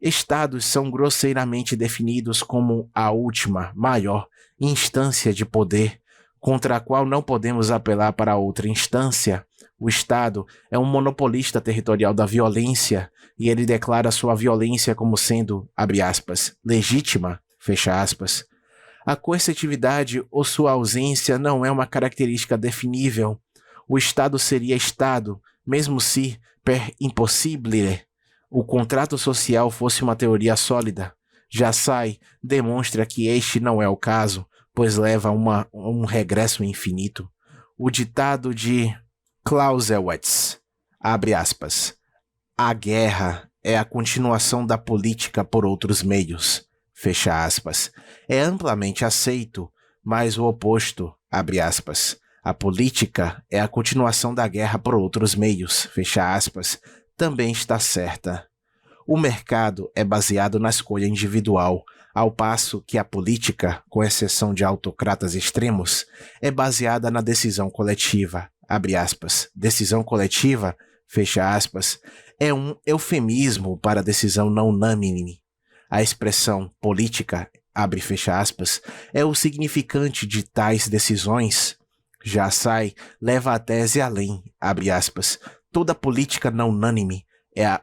Estados são grosseiramente definidos como a última, maior instância de poder, contra a qual não podemos apelar para outra instância. O Estado é um monopolista territorial da violência e ele declara sua violência como sendo, abre aspas, legítima, fecha aspas. A coercitividade ou sua ausência não é uma característica definível. O Estado seria Estado, mesmo se, per impossibile, o contrato social fosse uma teoria sólida. Jassai demonstra que este não é o caso, pois leva a um regresso infinito. O ditado de Clausewitz, abre aspas, a guerra é a continuação da política por outros meios, fecha aspas, é amplamente aceito, mas o oposto, abre aspas, a política é a continuação da guerra por outros meios, fecha aspas, também está certa. O mercado é baseado na escolha individual, ao passo que a política, com exceção de autocratas extremos, é baseada na decisão coletiva, abre aspas, decisão coletiva, fecha aspas, é um eufemismo para decisão não unânime. A expressão política, abre e fecha aspas, é o significante de tais decisões. Jassai leva a tese além, abre aspas, toda política não unânime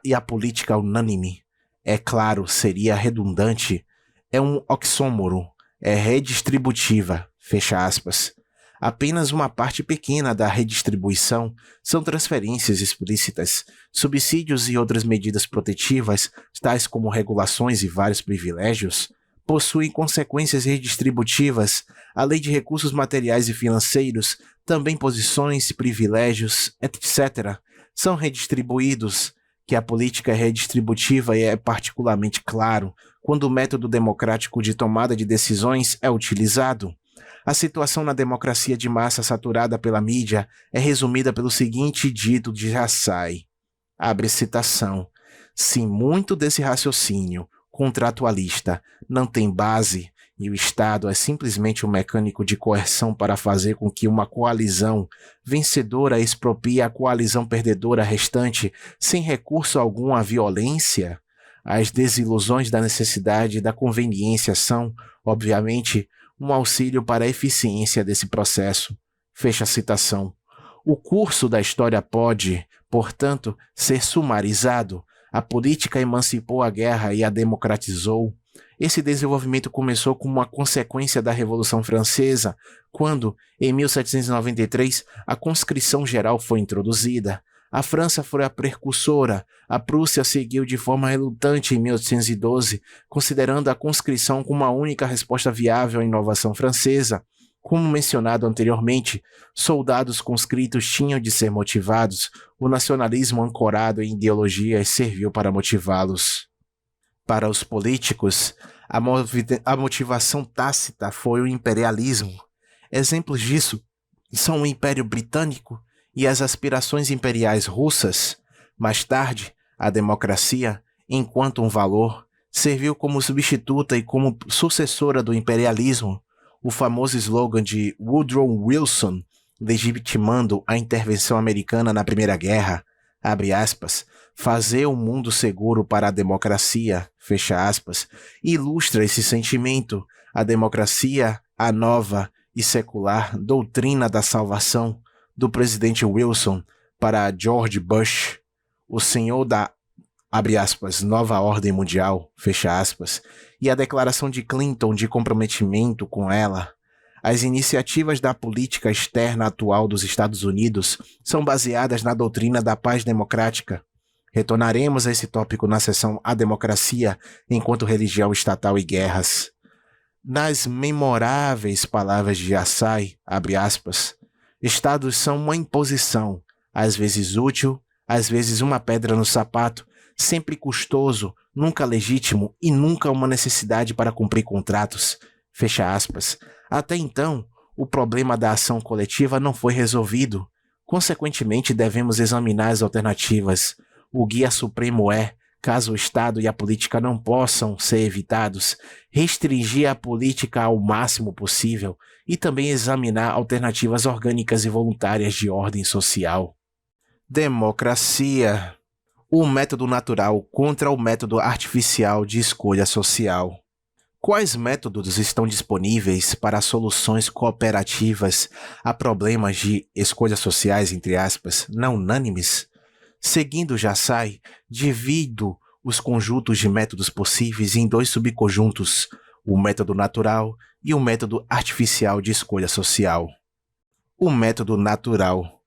e a política unânime, é claro, seria redundante, é um oxímoro, é redistributiva, fecha aspas. Apenas uma parte pequena da redistribuição são transferências explícitas, subsídios e outras medidas protetivas, tais como regulações e vários privilégios, possuem consequências redistributivas, além de recursos materiais e financeiros, também posições, privilégios, etc., são redistribuídos. Que a política é redistributiva é particularmente claro quando o método democrático de tomada de decisões é utilizado. A situação na democracia de massa saturada pela mídia é resumida pelo seguinte dito de Jassai, abre citação, se muito desse raciocínio contratualista não tem base e o Estado é simplesmente um mecânico de coerção para fazer com que uma coalizão vencedora exproprie a coalizão perdedora restante sem recurso algum à violência, as desilusões da necessidade e da conveniência são, obviamente, um auxílio para a eficiência desse processo. Fecha a citação. O curso da história pode, portanto, ser sumarizado. A política emancipou a guerra e a democratizou. Esse desenvolvimento começou como uma consequência da Revolução Francesa, quando, em 1793, a conscrição geral foi introduzida. A França foi a precursora, a Prússia seguiu de forma relutante em 1812, considerando a conscrição como a única resposta viável à inovação francesa. Como mencionado anteriormente, soldados conscritos tinham de ser motivados, o nacionalismo ancorado em ideologias serviu para motivá-los. Para os políticos, a motivação tácita foi o imperialismo. Exemplos disso são o Império Britânico e as aspirações imperiais russas. Mais tarde, a democracia, enquanto um valor, serviu como substituta e como sucessora do imperialismo. O famoso slogan de Woodrow Wilson, legitimando a intervenção americana na Primeira Guerra, abre aspas, fazer um mundo seguro para a democracia, fecha aspas, ilustra esse sentimento, a democracia, a nova e secular doutrina da salvação do presidente Wilson para George Bush, o senhor da, abre aspas, nova ordem mundial, fecha aspas, e a declaração de Clinton de comprometimento com ela. As iniciativas da política externa atual dos Estados Unidos são baseadas na doutrina da paz democrática. Retornaremos a esse tópico na seção A Democracia enquanto religião estatal e guerras. Nas memoráveis palavras de Yassai, abre aspas, estados são uma imposição, às vezes útil, às vezes uma pedra no sapato, sempre custoso, nunca legítimo e nunca uma necessidade para cumprir contratos. Fecha aspas. Até então, o problema da ação coletiva não foi resolvido. Consequentemente, devemos examinar as alternativas. O guia supremo é, caso o Estado e a política não possam ser evitados, restringir a política ao máximo possível e também examinar alternativas orgânicas e voluntárias de ordem social. Democracia. O método natural contra o método artificial de escolha social. Quais métodos estão disponíveis para soluções cooperativas a problemas de escolhas sociais, entre aspas, não unânimes? Seguindo Yassai, divido os conjuntos de métodos possíveis em dois subconjuntos, o método natural e o método artificial de escolha social. O método natural.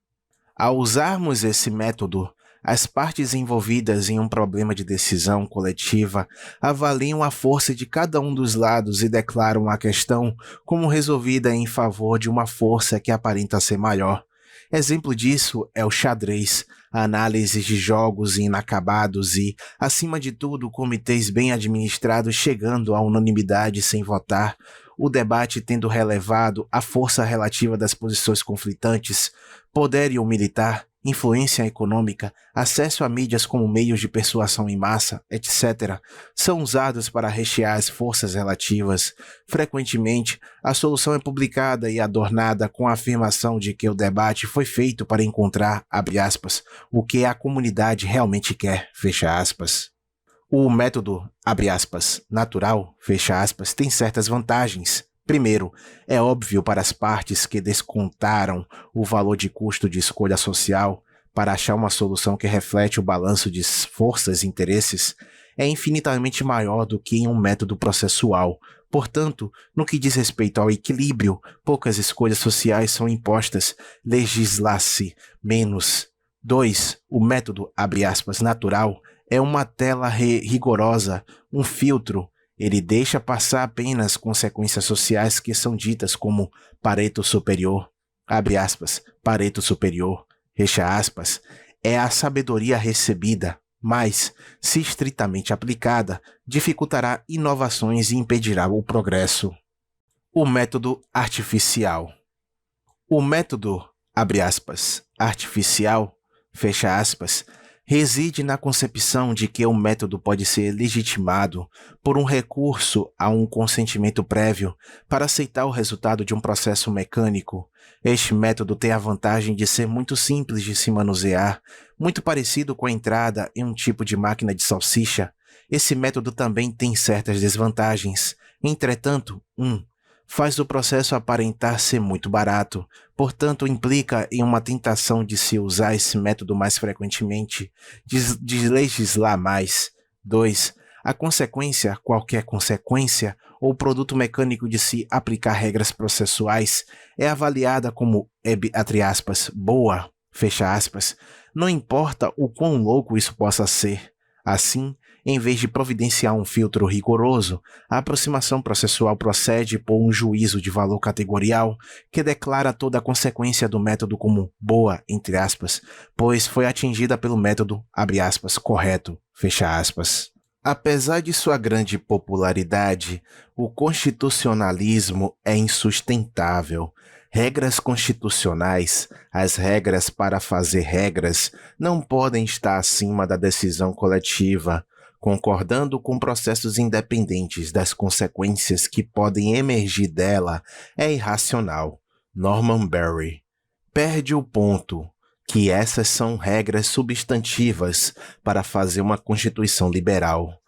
Ao usarmos esse método, as partes envolvidas em um problema de decisão coletiva avaliam a força de cada um dos lados e declaram a questão como resolvida em favor de uma força que aparenta ser maior. Exemplo disso é o xadrez, a análise de jogos inacabados e, acima de tudo, comitês bem administrados chegando à unanimidade sem votar, o debate tendo relevado a força relativa das posições conflitantes, poderio militar, influência econômica, acesso a mídias como meios de persuasão em massa, etc., são usados para rechear as forças relativas. Frequentemente, a solução é publicada e adornada com a afirmação de que o debate foi feito para encontrar, abre aspas, o que a comunidade realmente quer, fecha aspas. O método, abre aspas, natural, fecha aspas, tem certas vantagens. Primeiro, é óbvio para as partes que descontaram o valor de custo de escolha social para achar uma solução que reflete o balanço de forças e interesses é infinitamente maior do que em um método processual. Portanto, no que diz respeito ao equilíbrio, poucas escolhas sociais são impostas, legisla-se menos. 2. O método, abre aspas, natural é uma tela rigorosa, um filtro. Ele deixa passar apenas consequências sociais que são ditas como Pareto superior, abre aspas, Pareto superior, fecha aspas, é a sabedoria recebida, mas, se estritamente aplicada, dificultará inovações e impedirá o progresso. O método artificial. O método, abre aspas, artificial, fecha aspas, reside na concepção de que o método pode ser legitimado por um recurso a um consentimento prévio para aceitar o resultado de um processo mecânico. Este método tem a vantagem de ser muito simples de se manusear, muito parecido com a entrada em um tipo de máquina de salsicha. Esse método também tem certas desvantagens. Entretanto, faz o processo aparentar ser muito barato, portanto implica em uma tentação de se usar esse método mais frequentemente, de legislar mais. 2. A consequência, qualquer consequência, ou produto mecânico de se aplicar regras processuais, é avaliada como, entre aspas, boa, fecha aspas, não importa o quão louco isso possa ser. Assim, em vez de providenciar um filtro rigoroso, a aproximação processual procede por um juízo de valor categorial que declara toda a consequência do método como boa, entre aspas, pois foi atingida pelo método, abre aspas, correto, fecha aspas. Apesar de sua grande popularidade, o constitucionalismo é insustentável. Regras constitucionais, as regras para fazer regras, não podem estar acima da decisão coletiva, concordando com processos independentes das consequências que podem emergir dela, é irracional. Norman Berry. Perde o ponto que essas são regras substantivas para fazer uma Constituição liberal.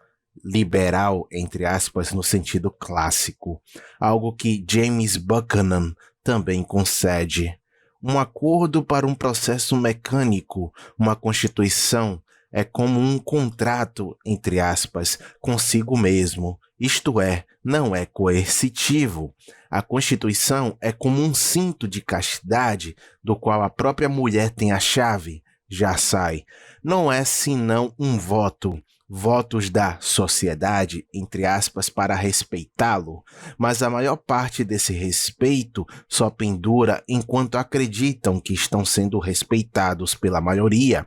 Liberal, entre aspas, no sentido clássico, algo que James Buchanan também concede. Um acordo para um processo mecânico, uma Constituição, é como um contrato, entre aspas, consigo mesmo, isto é, não é coercitivo. A Constituição é como um cinto de castidade do qual a própria mulher tem a chave, já sai. Não é senão um voto, votos da sociedade, entre aspas, para respeitá-lo, mas a maior parte desse respeito só pendura enquanto acreditam que estão sendo respeitados pela maioria.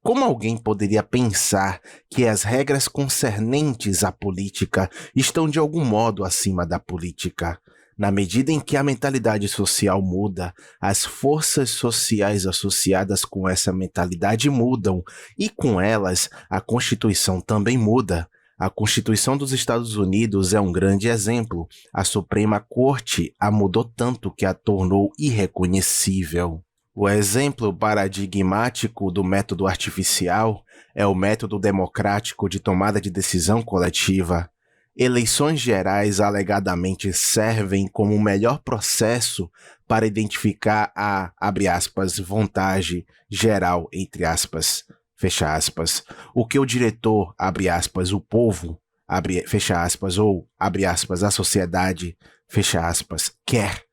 Como alguém poderia pensar que as regras concernentes à política estão de algum modo acima da política? Na medida em que a mentalidade social muda, as forças sociais associadas com essa mentalidade mudam, e com elas a Constituição também muda. A Constituição dos Estados Unidos é um grande exemplo. A Suprema Corte a mudou tanto que a tornou irreconhecível. O exemplo paradigmático do método artificial é o método democrático de tomada de decisão coletiva. Eleições gerais alegadamente servem como o melhor processo para identificar a, abre aspas, vontade geral, entre aspas, fecha aspas, o que o diretor, abre aspas, o povo, fecha aspas, ou, abre aspas, a sociedade, fecha aspas, quer.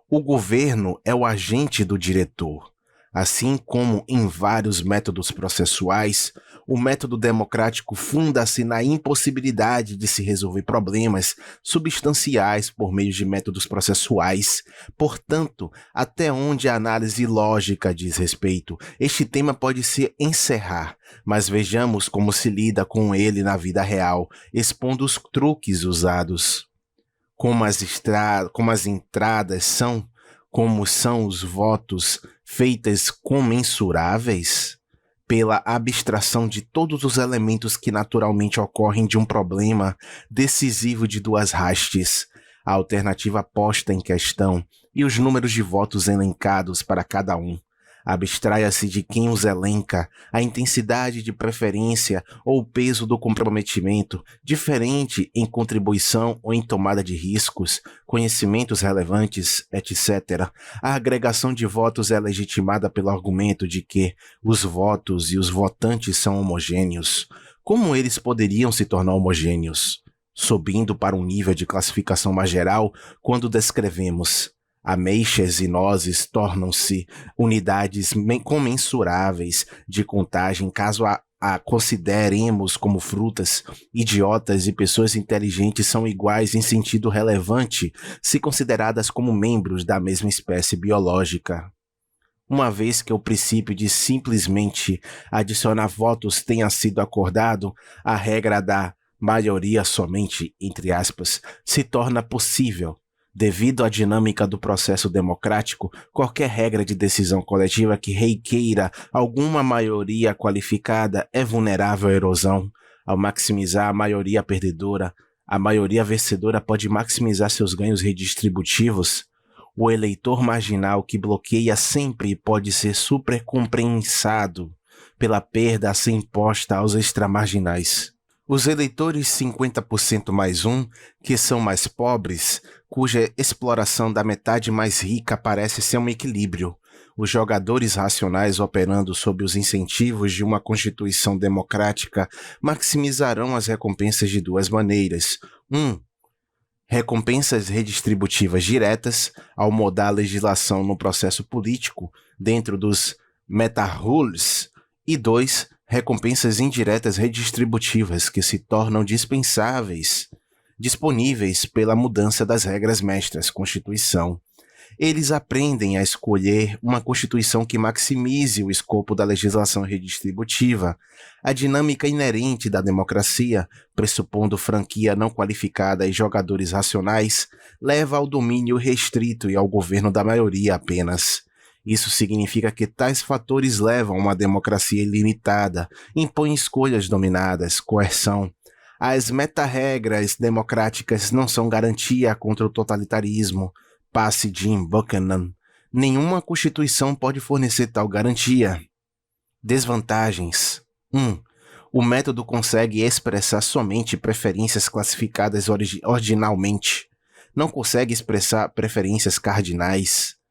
O governo é o agente do diretor. Assim como em vários métodos processuais, o método democrático funda-se na impossibilidade de se resolver problemas substanciais por meio de métodos processuais. Portanto, até onde a análise lógica diz respeito, este tema pode se encerrar, mas vejamos como se lida com ele na vida real, expondo os truques usados. Como as entradas são, como são os votos, feitas comensuráveis pela abstração de todos os elementos que naturalmente ocorrem de um problema decisivo de duas hastes, a alternativa posta em questão e os números de votos elencados para cada um. Abstraia-se de quem os elenca, a intensidade de preferência ou o peso do comprometimento, diferente em contribuição ou em tomada de riscos, conhecimentos relevantes, etc. A agregação de votos é legitimada pelo argumento de que os votos e os votantes são homogêneos. Como eles poderiam se tornar homogêneos? Subindo para um nível de classificação mais geral, quando descrevemos ameixas e nozes tornam-se unidades comensuráveis de contagem caso a consideremos como frutas. Idiotas e pessoas inteligentes são iguais em sentido relevante se consideradas como membros da mesma espécie biológica. Uma vez que o princípio de simplesmente adicionar votos tenha sido acordado, a regra da maioria somente, entre aspas, se torna possível. Devido à dinâmica do processo democrático, qualquer regra de decisão coletiva que requeira alguma maioria qualificada é vulnerável à erosão. Ao maximizar a maioria perdedora, a maioria vencedora pode maximizar seus ganhos redistributivos. O eleitor marginal que bloqueia sempre pode ser supercompensado pela perda a ser imposta aos extramarginais. Os eleitores 50% mais um, que são mais pobres, cuja exploração da metade mais rica parece ser um equilíbrio. Os jogadores racionais operando sob os incentivos de uma constituição democrática maximizarão as recompensas de duas maneiras. 1. Recompensas redistributivas diretas, ao moldar a legislação no processo político, dentro dos meta-rules. E 2. Recompensas indiretas redistributivas que se tornam disponíveis pela mudança das regras mestras, Constituição. Eles aprendem a escolher uma Constituição que maximize o escopo da legislação redistributiva. A dinâmica inerente da democracia, pressupondo franquia não qualificada e jogadores racionais, leva ao domínio restrito e ao governo da maioria apenas. Isso significa que tais fatores levam a uma democracia ilimitada, impõem escolhas dominadas, coerção. As meta-regras democráticas não são garantia contra o totalitarismo. Passe Jim Buchanan. Nenhuma Constituição pode fornecer tal garantia. Desvantagens. 1. O método consegue expressar somente preferências classificadas ordinalmente. Não consegue expressar preferências cardinais.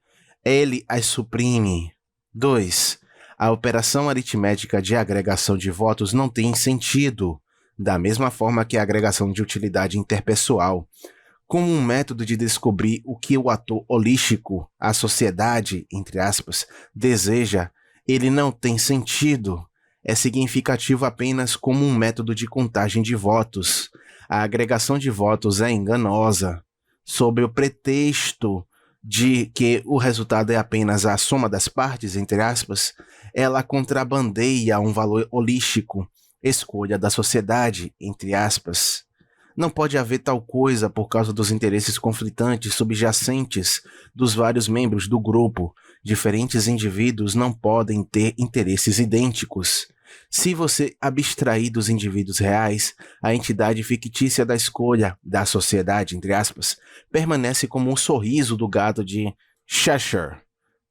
Ele as suprime. 2. A operação aritmética de agregação de votos não tem sentido, da mesma forma que a agregação de utilidade interpessoal. como um método de descobrir o que o ator holístico, a sociedade, entre aspas, deseja, ele não tem sentido. É significativo apenas como um método de contagem de votos. A agregação de votos é enganosa, sob o pretexto de que o resultado é apenas a soma das partes, entre aspas, ela contrabandeia um valor holístico, escolha da sociedade, entre aspas. Não pode haver tal coisa por causa dos interesses conflitantes subjacentes dos vários membros do grupo. Diferentes indivíduos não podem ter interesses idênticos. Se você abstrair dos indivíduos reais, a entidade fictícia da escolha da sociedade, entre aspas, permanece como um sorriso do gato de Cheshire.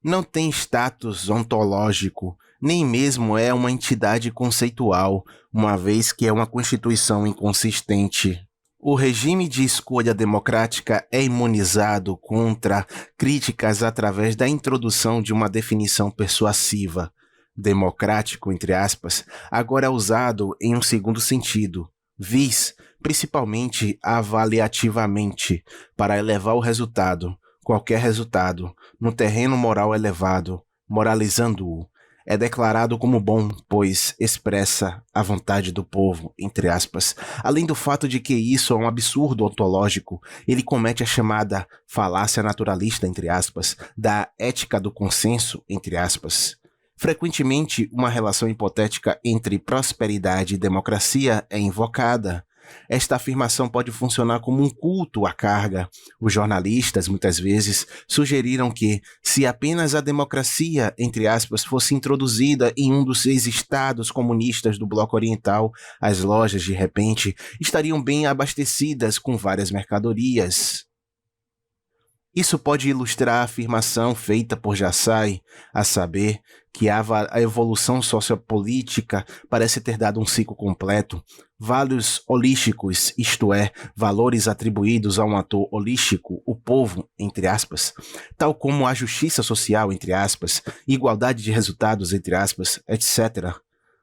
Não tem status ontológico, nem mesmo é uma entidade conceitual, uma vez que é uma constituição inconsistente. O regime de escolha democrática é imunizado contra críticas através da introdução de uma definição persuasiva. Democrático, entre aspas, agora é usado em um segundo sentido, vis, principalmente avaliativamente, para elevar o resultado, qualquer resultado, no terreno moral elevado, moralizando-o. É declarado como bom, pois expressa a vontade do povo, entre aspas. Além do fato de que isso é um absurdo ontológico, ele comete a chamada falácia naturalista, entre aspas, da ética do consenso, entre aspas. Frequentemente, uma relação hipotética entre prosperidade e democracia é invocada. Esta afirmação pode funcionar como um culto à carga. Os jornalistas, muitas vezes, sugeriram que, se apenas a democracia, entre aspas, fosse introduzida em um dos 6 estados comunistas do Bloco Oriental, as lojas, de repente, estariam bem abastecidas com várias mercadorias. Isso pode ilustrar a afirmação feita por Jassai, a saber, que a evolução sociopolítica parece ter dado um ciclo completo. Values holísticos, isto é, valores atribuídos a um ator holístico, o povo, entre aspas, tal como a justiça social, entre aspas, igualdade de resultados, entre aspas, etc.,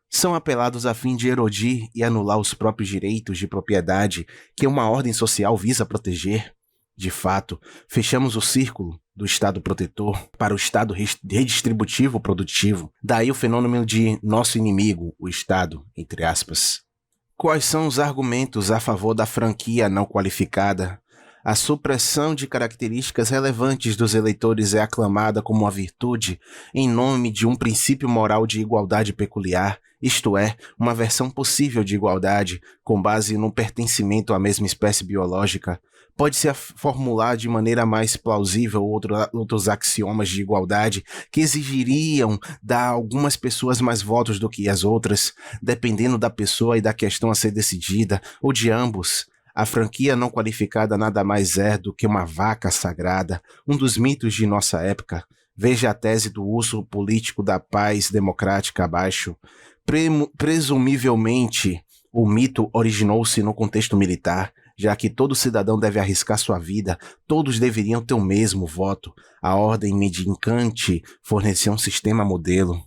são apelados a fim de erodir e anular os próprios direitos de propriedade que uma ordem social visa proteger. De fato, fechamos o círculo do Estado protetor para o Estado redistributivo produtivo. Daí o fenômeno de nosso inimigo, o Estado, entre aspas. Quais são os argumentos a favor da franquia não qualificada? A supressão de características relevantes dos eleitores é aclamada como uma virtude em nome de um princípio moral de igualdade peculiar, isto é, uma versão possível de igualdade com base no pertencimento à mesma espécie biológica. Pode-se formular de maneira mais plausível outros axiomas de igualdade que exigiriam dar a algumas pessoas mais votos do que as outras, dependendo da pessoa e da questão a ser decidida, ou de ambos. A franquia não qualificada nada mais é do que uma vaca sagrada, um dos mitos de nossa época. Veja a tese do uso político da paz democrática abaixo. Presumivelmente, o mito originou-se no contexto militar, já que todo cidadão deve arriscar sua vida, todos deveriam ter o mesmo voto. A ordem mendicante fornecia um sistema modelo.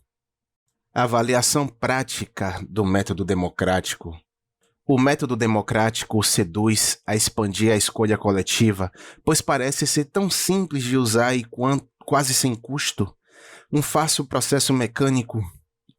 Avaliação prática do método democrático. O método democrático seduz a expandir a escolha coletiva, pois parece ser tão simples de usar e quase sem custo. Um fácil processo mecânico.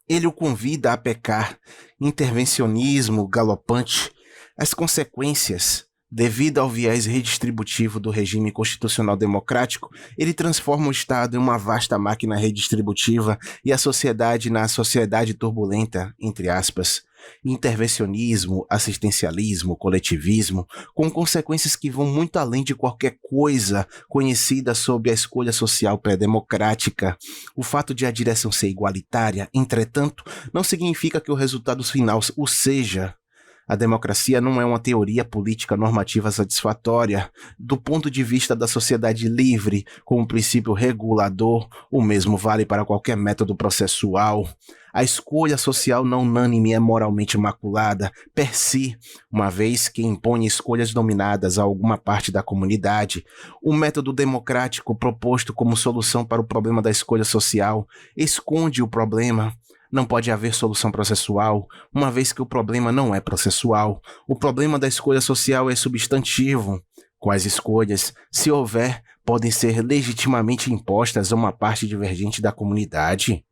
Ele o convida a pecar. Intervencionismo galopante. As consequências, devido ao viés redistributivo do regime constitucional democrático, ele transforma o Estado em uma vasta máquina redistributiva e a sociedade na sociedade turbulenta, entre aspas. Intervencionismo, assistencialismo, coletivismo, com consequências que vão muito além de qualquer coisa conhecida sob a escolha social pré-democrática. O fato de a direção ser igualitária, entretanto, não significa que o resultado final o seja. A democracia não é uma teoria política normativa satisfatória. Do ponto de vista da sociedade livre, como princípio regulador, o mesmo vale para qualquer método processual. A escolha social não unânime é moralmente maculada, per si, uma vez que impõe escolhas dominadas a alguma parte da comunidade. O método democrático proposto como solução para o problema da escolha social esconde o problema. Não pode haver solução processual, uma vez que o problema não é processual. O problema da escolha social é substantivo. Quais escolhas, se houver, podem ser legitimamente impostas a uma parte divergente da comunidade?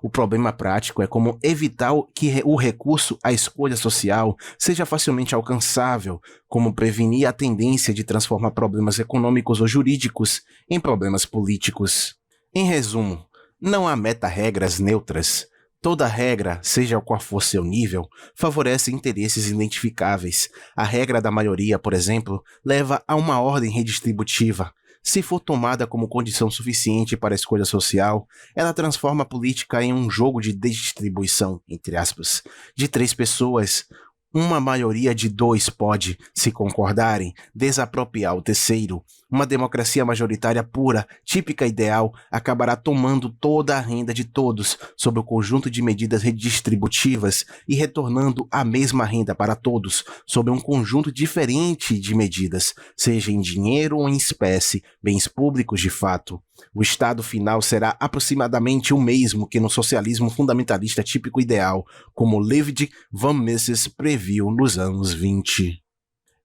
O problema prático é como evitar que o recurso à escolha social seja facilmente alcançável, como prevenir a tendência de transformar problemas econômicos ou jurídicos em problemas políticos. Em resumo, não há meta-regras neutras. Toda regra, seja qual for seu nível, favorece interesses identificáveis. A regra da maioria, por exemplo, leva a uma ordem redistributiva. Se for tomada como condição suficiente para a escolha social, ela transforma a política em um jogo de distribuição, entre aspas, de 3 pessoas. Uma maioria de 2 pode, se concordarem, desapropriar o terceiro. Uma democracia majoritária pura, típica ideal, acabará tomando toda a renda de todos sob o conjunto de medidas redistributivas e retornando a mesma renda para todos sob um conjunto diferente de medidas, seja em dinheiro ou em espécie, bens públicos de fato. O estado final será aproximadamente o mesmo que no socialismo fundamentalista típico ideal, como Ludwig von Mises previu nos anos 20.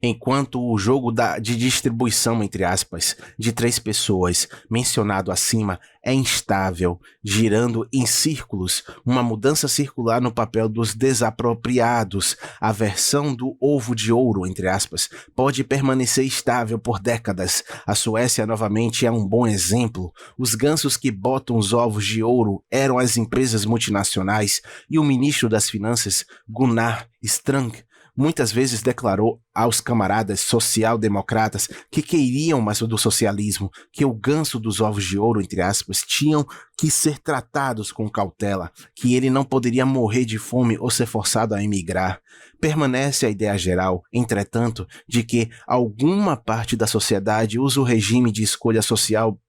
Enquanto o jogo de distribuição, entre aspas, de 3 pessoas, mencionado acima, é instável, girando em círculos, uma mudança circular no papel dos desapropriados, a versão do ovo de ouro, entre aspas, pode permanecer estável por décadas. A Suécia, novamente, é um bom exemplo. Os gansos que botam os ovos de ouro eram as empresas multinacionais e o ministro das Finanças, Gunnar Sträng, muitas vezes declarou aos camaradas social-democratas que queriam mais do socialismo, que o ganso dos ovos de ouro, entre aspas, tinham que ser tratados com cautela, que ele não poderia morrer de fome ou ser forçado a emigrar. Permanece a ideia geral, entretanto, de que alguma parte da sociedade usa o regime de escolha social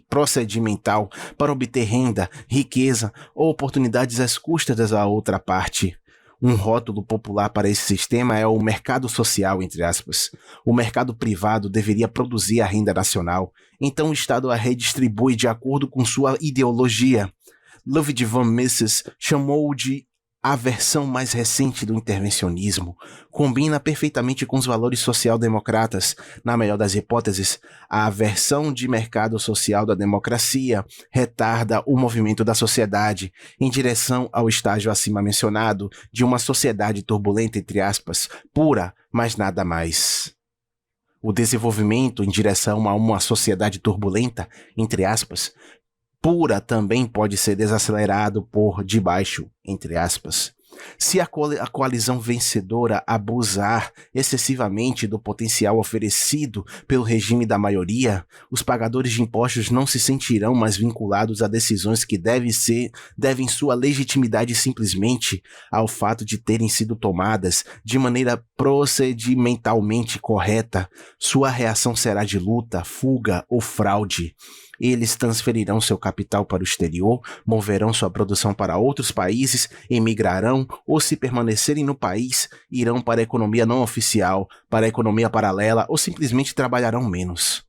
procedimental para obter renda, riqueza ou oportunidades às custas da outra parte. Um rótulo popular para esse sistema é o mercado social, entre aspas. O mercado privado deveria produzir a renda nacional, então o Estado a redistribui de acordo com sua ideologia. Ludwig von Mises chamou-o de a versão mais recente do intervencionismo. Combina perfeitamente com os valores social-democratas. Na melhor das hipóteses, a versão de mercado social da democracia retarda o movimento da sociedade em direção ao estágio acima mencionado de uma sociedade turbulenta, entre aspas, pura, mas nada mais. O desenvolvimento em direção a uma sociedade turbulenta, entre aspas, pura também pode ser desacelerado por debaixo, entre aspas. Se a coalizão vencedora abusar excessivamente do potencial oferecido pelo regime da maioria, os pagadores de impostos não se sentirão mais vinculados a decisões que devem sua legitimidade simplesmente ao fato de terem sido tomadas de maneira procedimentalmente correta. Sua reação será de luta, fuga ou fraude. Eles transferirão seu capital para o exterior, moverão sua produção para outros países, emigrarão ou, se permanecerem no país, irão para a economia não oficial, para a economia paralela ou simplesmente trabalharão menos.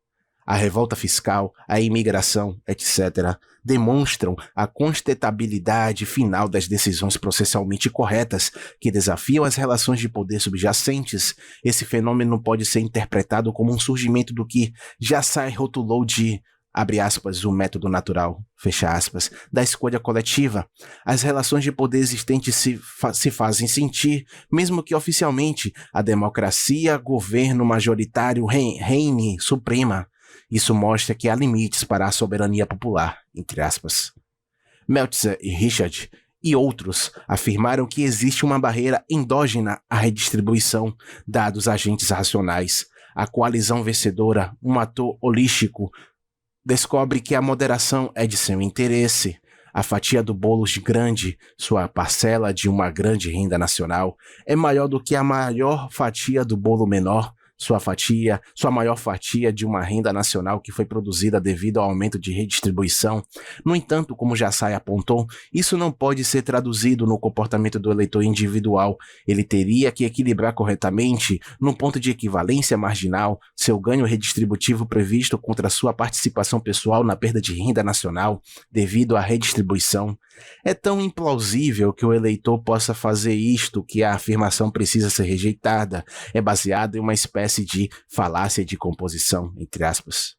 A revolta fiscal, a imigração, etc., demonstram a constatabilidade final das decisões processualmente corretas que desafiam as relações de poder subjacentes. Esse fenômeno pode ser interpretado como um surgimento do que Jassai rotulou de abre aspas, o método natural, fecha aspas, da escolha coletiva. As relações de poder existentes se fazem sentir, mesmo que oficialmente a democracia, governo majoritário reine suprema. Isso mostra que há limites para a soberania popular, entre aspas. Meltzer e Richard e outros afirmaram que existe uma barreira endógena à redistribuição, dados agentes racionais. A coalizão vencedora, um ator holístico, descobre que a moderação é de seu interesse. A fatia do bolo grande, sua parcela de uma grande renda nacional, é maior do que a maior fatia do bolo menor, sua maior fatia de uma renda nacional que foi produzida devido ao aumento de redistribuição. No entanto, como Jassai apontou, isso não pode ser traduzido no comportamento do eleitor individual. Ele teria que equilibrar corretamente, no ponto de equivalência marginal, seu ganho redistributivo previsto contra sua participação pessoal na perda de renda nacional devido à redistribuição. É tão implausível que o eleitor possa fazer isto que a afirmação precisa ser rejeitada. É baseada em uma espécie espécie de falácia de composição, entre aspas.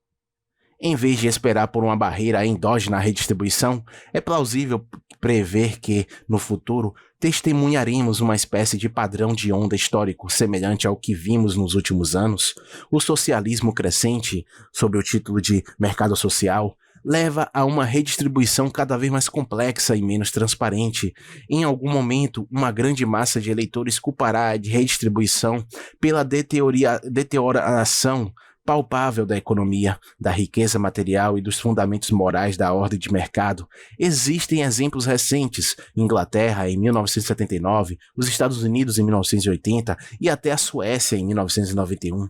Em vez de esperar por uma barreira endógena à redistribuição, é plausível prever que, no futuro, testemunharemos uma espécie de padrão de onda histórico semelhante ao que vimos nos últimos anos. O socialismo crescente, sob o título de mercado social, leva a uma redistribuição cada vez mais complexa e menos transparente. Em algum momento, uma grande massa de eleitores culpará de redistribuição pela deterioração palpável da economia, da riqueza material e dos fundamentos morais da ordem de mercado. Existem exemplos recentes: Inglaterra em 1979, os Estados Unidos em 1980 e até a Suécia em 1991.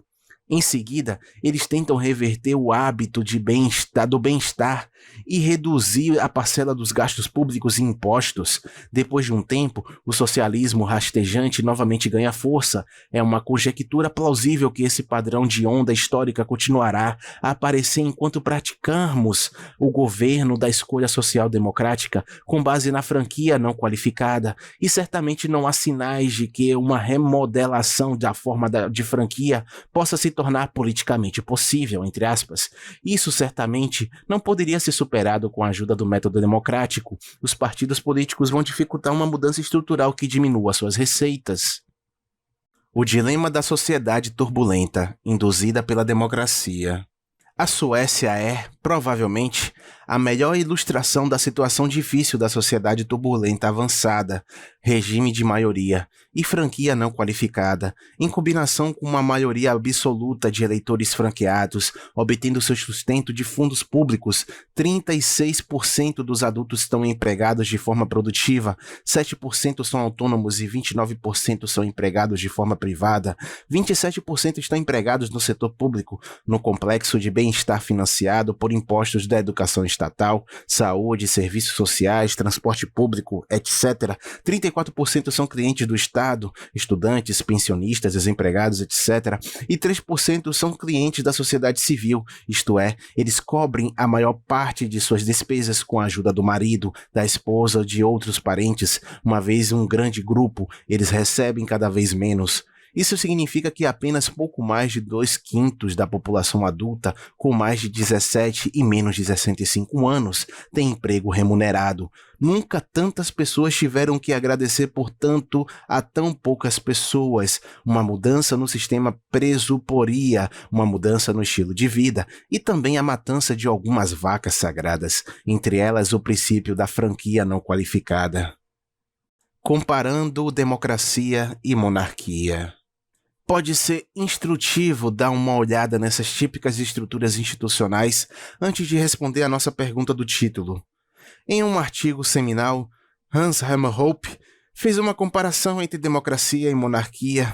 Em seguida, eles tentam reverter o hábito do bem-estar e reduzir a parcela dos gastos públicos e impostos. Depois de um tempo, o socialismo rastejante novamente ganha força. É uma conjectura plausível que esse padrão de onda histórica continuará a aparecer enquanto praticarmos o governo da escolha social democrática com base na franquia não qualificada, e certamente não há sinais de que uma remodelação da forma de franquia possa se tornar politicamente possível, entre aspas. Isso certamente não poderia ser superado com a ajuda do método democrático. Os partidos políticos vão dificultar uma mudança estrutural que diminua suas receitas. O dilema da sociedade turbulenta, induzida pela democracia. A Suécia é, provavelmente, a melhor ilustração da situação difícil da sociedade turbulenta avançada, regime de maioria e franquia não qualificada, em combinação com uma maioria absoluta de eleitores franqueados, obtendo seu sustento de fundos públicos. 36% dos adultos estão empregados de forma produtiva, 7% são autônomos e 29% são empregados de forma privada, 27% estão empregados no setor público, no complexo de bem-estar financiado por impostos da educação estatal, saúde, serviços sociais, transporte público, etc. 34% são clientes do Estado, estudantes, pensionistas, desempregados, etc. E 3% são clientes da sociedade civil, isto é, eles cobrem a maior parte de suas despesas com a ajuda do marido, da esposa ou de outros parentes. Uma vez um grande grupo, eles recebem cada vez menos. Isso significa que apenas pouco mais de 2/5 da população adulta com mais de 17 e menos de 65 anos tem emprego remunerado. Nunca tantas pessoas tiveram que agradecer por tanto a tão poucas pessoas. Uma mudança no sistema presuporia uma mudança no estilo de vida e também a matança de algumas vacas sagradas, entre elas o princípio da franquia não qualificada. Comparando democracia e monarquia. Pode ser instrutivo dar uma olhada nessas típicas estruturas institucionais antes de responder a nossa pergunta do título. Em um artigo seminal, Hans Hermann Hoppe fez uma comparação entre democracia e monarquia.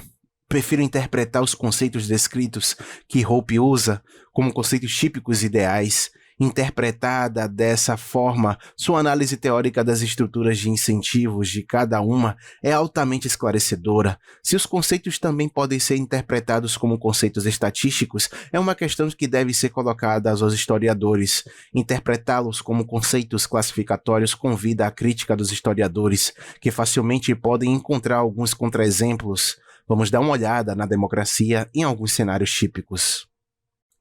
Prefiro interpretar os conceitos descritos que Hoppe usa como conceitos típicos e ideais. Interpretada dessa forma, sua análise teórica das estruturas de incentivos de cada uma é altamente esclarecedora. Se os conceitos também podem ser interpretados como conceitos estatísticos, é uma questão que deve ser colocada aos historiadores. Interpretá-los como conceitos classificatórios convida à crítica dos historiadores, que facilmente podem encontrar alguns contraexemplos. Vamos dar uma olhada na democracia em alguns cenários típicos.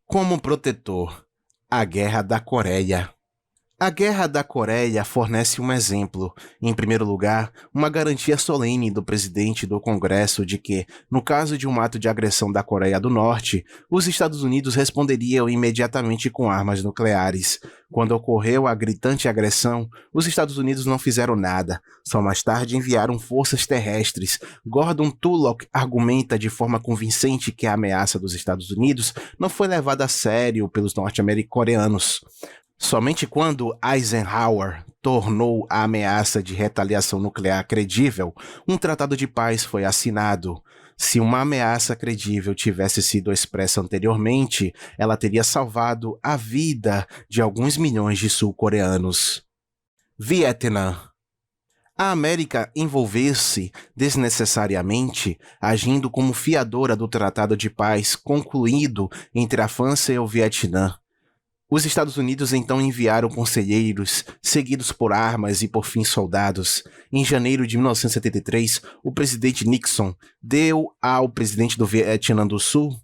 Como protetor. A Guerra da Coreia. A Guerra da Coreia fornece um exemplo. Em primeiro lugar, uma garantia solene do presidente do Congresso de que, no caso de um ato de agressão da Coreia do Norte, os Estados Unidos responderiam imediatamente com armas nucleares. Quando ocorreu a gritante agressão, os Estados Unidos não fizeram nada. Só mais tarde enviaram forças terrestres. Gordon Tullock argumenta de forma convincente que a ameaça dos Estados Unidos não foi levada a sério pelos norte-coreanos. Somente quando Eisenhower tornou a ameaça de retaliação nuclear credível, um tratado de paz foi assinado. Se uma ameaça credível tivesse sido expressa anteriormente, ela teria salvado a vida de alguns milhões de sul-coreanos. Vietnã. A América envolveu-se desnecessariamente, agindo como fiadora do tratado de paz concluído entre a França e o Vietnã. Os Estados Unidos então enviaram conselheiros, seguidos por armas e por fim soldados. Em janeiro de 1973, o presidente Nixon deu ao presidente do Vietnã do Sul,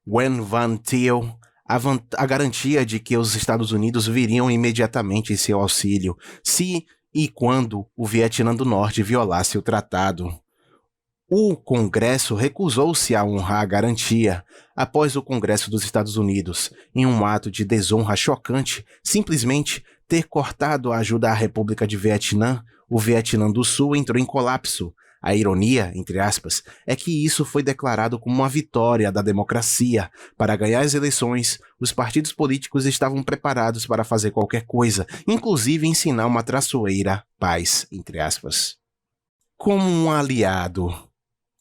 Wen Van Til, a garantia de que os Estados Unidos viriam imediatamente em seu auxílio se e quando o Vietnã do Norte violasse o tratado. O Congresso recusou-se a honrar a garantia após o Congresso dos Estados Unidos, em um ato de desonra chocante, simplesmente ter cortado a ajuda à República de Vietnã. O Vietnã do Sul entrou em colapso. A ironia, entre aspas, é que isso foi declarado como uma vitória da democracia. Para ganhar as eleições, os partidos políticos estavam preparados para fazer qualquer coisa, inclusive ensinar uma traiçoeira paz, entre aspas. Como um aliado.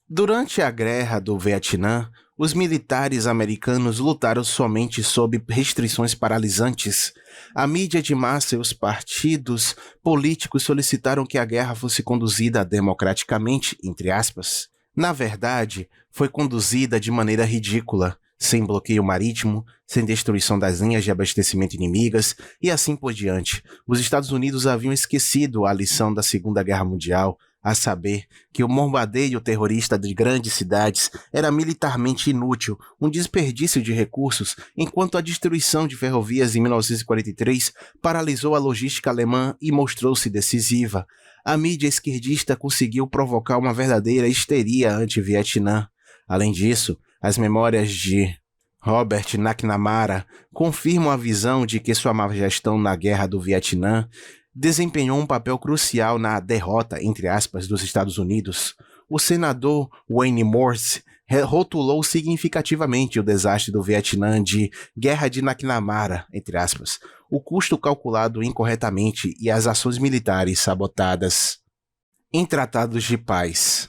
Durante a Guerra do Vietnã, os militares americanos lutaram somente sob restrições paralisantes. A mídia de massa e os partidos políticos solicitaram que a guerra fosse conduzida democraticamente, entre aspas. Na verdade, foi conduzida de maneira ridícula, sem bloqueio marítimo, sem destruição das linhas de abastecimento inimigas e assim por diante. Os Estados Unidos haviam esquecido a lição da Segunda Guerra Mundial, a saber que o bombardeio terrorista de grandes cidades era militarmente inútil, um desperdício de recursos, enquanto a destruição de ferrovias em 1943 paralisou a logística alemã e mostrou-se decisiva. A mídia esquerdista conseguiu provocar uma verdadeira histeria anti-Vietnã. Além disso, as memórias de Robert McNamara confirmam a visão de que sua má gestão na Guerra do Vietnã desempenhou um papel crucial na derrota, entre aspas, dos Estados Unidos. O senador Wayne Morse rotulou significativamente o desastre do Vietnã de Guerra de McNamara, entre aspas, o custo calculado incorretamente e as ações militares sabotadas. Em tratados de paz.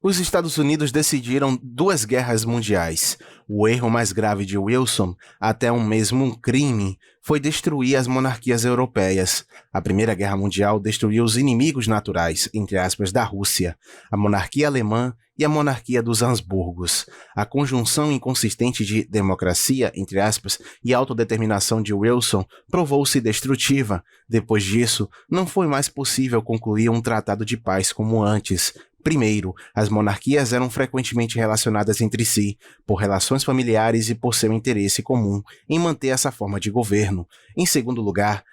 Os Estados Unidos decidiram 2 guerras mundiais. O erro mais grave de Wilson, até mesmo um crime, foi destruir as monarquias europeias. A Primeira Guerra Mundial destruiu os inimigos naturais, entre aspas, da Rússia, a monarquia alemã e a monarquia dos Habsburgos. A conjunção inconsistente de democracia, entre aspas, e autodeterminação de Wilson provou-se destrutiva. Depois disso, não foi mais possível concluir um tratado de paz como antes. Primeiro, as monarquias eram frequentemente relacionadas entre si, por relações familiares e por seu interesse comum em manter essa forma de governo. Em segundo lugar,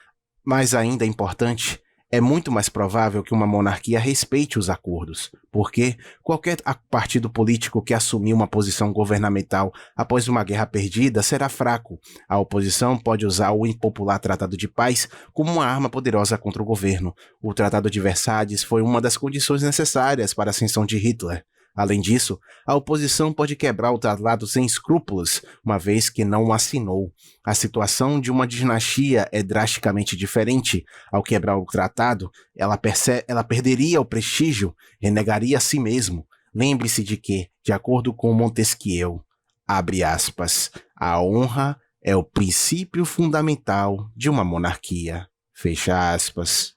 mas ainda importante, é muito mais provável que uma monarquia respeite os acordos, porque qualquer partido político que assumir uma posição governamental após uma guerra perdida será fraco. A oposição pode usar o impopular Tratado de Paz como uma arma poderosa contra o governo. O Tratado de Versalhes foi uma das condições necessárias para a ascensão de Hitler. Além disso, a oposição pode quebrar o tratado sem escrúpulos, uma vez que não o assinou. A situação de uma dinastia é drasticamente diferente. Ao quebrar o tratado, ela perderia o prestígio, renegaria a si mesmo. Lembre-se de que, de acordo com Montesquieu, abre aspas, a honra é o princípio fundamental de uma monarquia. Fecha aspas.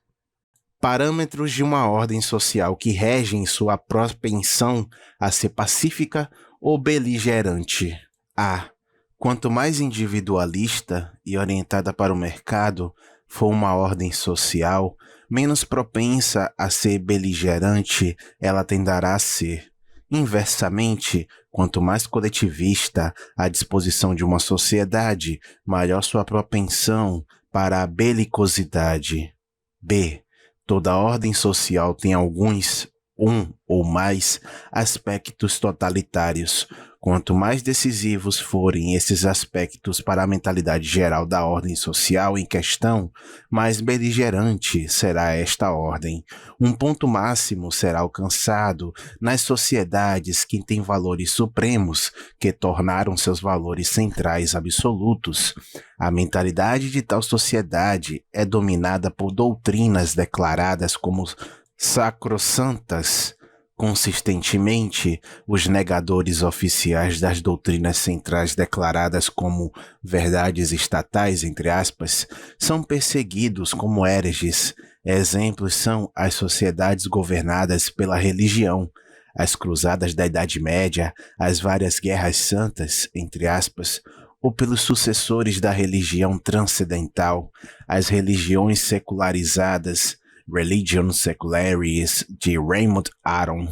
Parâmetros de uma ordem social que regem sua propensão a ser pacífica ou beligerante. A. Quanto mais individualista e orientada para o mercado for uma ordem social, menos propensa a ser beligerante ela tenderá a ser. Inversamente, quanto mais coletivista a disposição de uma sociedade, maior sua propensão para a belicosidade. B. Toda ordem social tem alguns, um ou mais, aspectos totalitários. Quanto mais decisivos forem esses aspectos para a mentalidade geral da ordem social em questão, mais beligerante será esta ordem. Um ponto máximo será alcançado nas sociedades que têm valores supremos, que tornaram seus valores centrais absolutos. A mentalidade de tal sociedade é dominada por doutrinas declaradas como sacrossantas. Consistentemente, os negadores oficiais das doutrinas centrais declaradas como verdades estatais, entre aspas, são perseguidos como hereges. Exemplos são as sociedades governadas pela religião, as cruzadas da Idade Média, as várias guerras santas, entre aspas, ou pelos sucessores da religião transcendental, as religiões secularizadas, Religion Secularis, de Raymond Aron.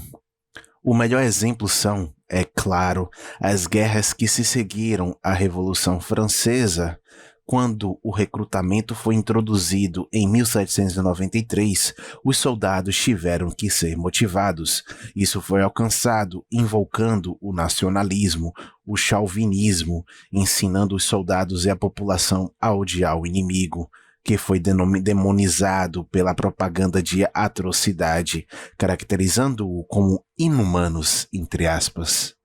O melhor exemplo são, é claro, as guerras que se seguiram à Revolução Francesa, quando o recrutamento foi introduzido em 1793, os soldados tiveram que ser motivados. Isso foi alcançado invocando o nacionalismo, o chauvinismo, ensinando os soldados e a população a odiar o inimigo, que foi demonizado pela propaganda de atrocidade, caracterizando-o como inumanos, entre aspas.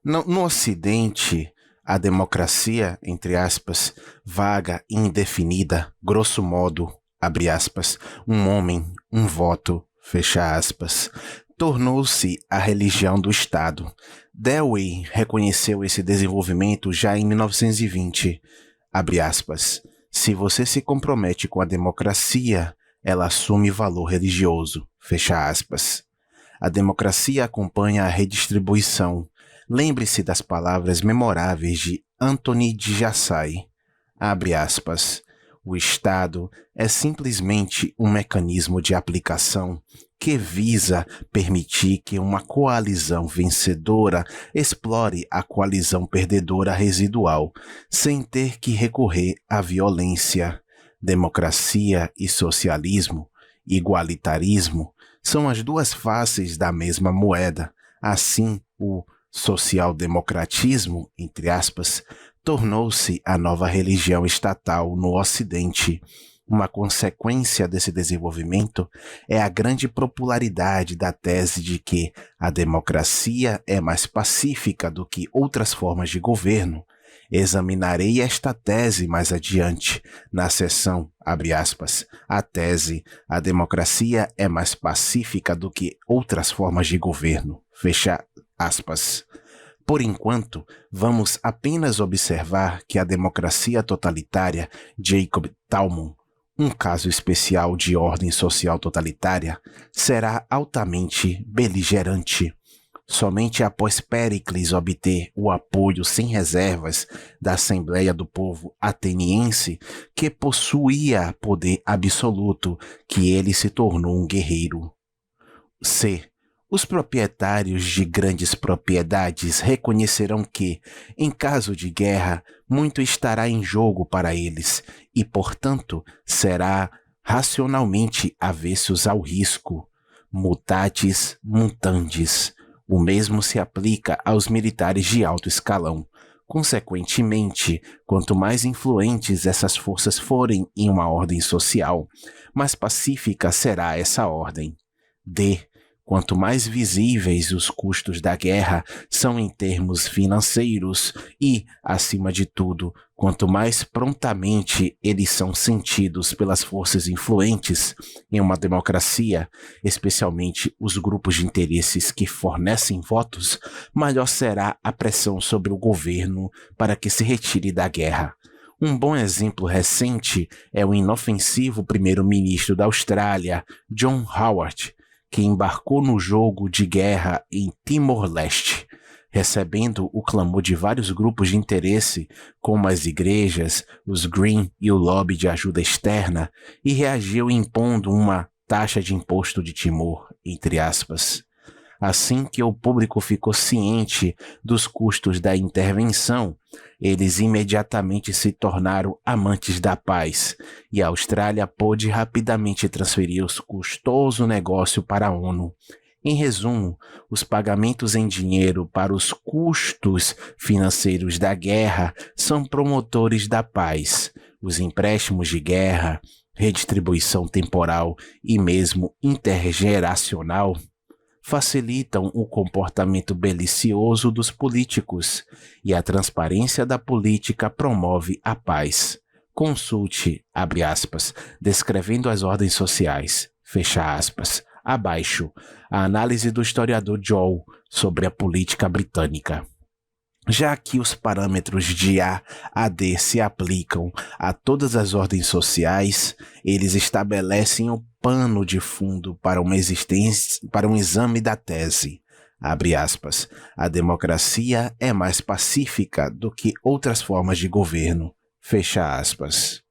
No Ocidente, a democracia, entre aspas, vaga e indefinida, grosso modo, abre aspas, um homem, um voto, fecha aspas, tornou-se a religião do Estado. Dewey reconheceu esse desenvolvimento já em 1920, abre aspas, se você se compromete com a democracia, ela assume valor religioso, fecha aspas. A democracia acompanha a redistribuição. Lembre-se das palavras memoráveis de Anthony de Jassai, abre aspas, o Estado é simplesmente um mecanismo de aplicação que visa permitir que uma coalizão vencedora explore a coalizão perdedora residual, sem ter que recorrer à violência. Democracia e socialismo, igualitarismo, são as duas faces da mesma moeda. Assim, o social-democratismo, entre aspas, tornou-se a nova religião estatal no Ocidente. Uma consequência desse desenvolvimento é a grande popularidade da tese de que a democracia é mais pacífica do que outras formas de governo. Examinarei esta tese mais adiante, na seção, abre aspas, a tese, a democracia é mais pacífica do que outras formas de governo, fecha aspas. Por enquanto, vamos apenas observar que a democracia totalitária, Jacob Talmon, um caso especial de ordem social totalitária, será altamente beligerante. Somente após Péricles obter o apoio sem reservas da Assembleia do Povo Ateniense, que possuía poder absoluto, que ele se tornou um guerreiro. C. Os proprietários de grandes propriedades reconhecerão que, em caso de guerra, muito estará em jogo para eles e, portanto, será racionalmente avessos ao risco. Mutatis mutandis. O mesmo se aplica aos militares de alto escalão. Consequentemente, quanto mais influentes essas forças forem em uma ordem social, mais pacífica será essa ordem. D. Quanto mais visíveis os custos da guerra são em termos financeiros e, acima de tudo, quanto mais prontamente eles são sentidos pelas forças influentes em uma democracia, especialmente os grupos de interesses que fornecem votos, maior será a pressão sobre o governo para que se retire da guerra. Um bom exemplo recente é o inofensivo primeiro-ministro da Austrália, John Howard, que embarcou no jogo de guerra em Timor-Leste, recebendo o clamor de vários grupos de interesse, como as igrejas, os Green e o lobby de ajuda externa, e reagiu impondo uma taxa de imposto de Timor, entre aspas. Assim que o público ficou ciente dos custos da intervenção, eles imediatamente se tornaram amantes da paz, e a Austrália pôde rapidamente transferir o custoso negócio para a ONU. Em resumo, os pagamentos em dinheiro para os custos financeiros da guerra são promotores da paz. Os empréstimos de guerra, redistribuição temporal e mesmo intergeracional facilitam o comportamento belicioso dos políticos, e a transparência da política promove a paz. Consulte, abre aspas, descrevendo as ordens sociais, fecha aspas, abaixo, a análise do historiador Joel sobre a política britânica. Já que os parâmetros de A a D se aplicam a todas as ordens sociais, eles estabelecem o pano de fundo para um exame da tese. Abre aspas, a democracia é mais pacífica do que outras formas de governo. Fecha aspas.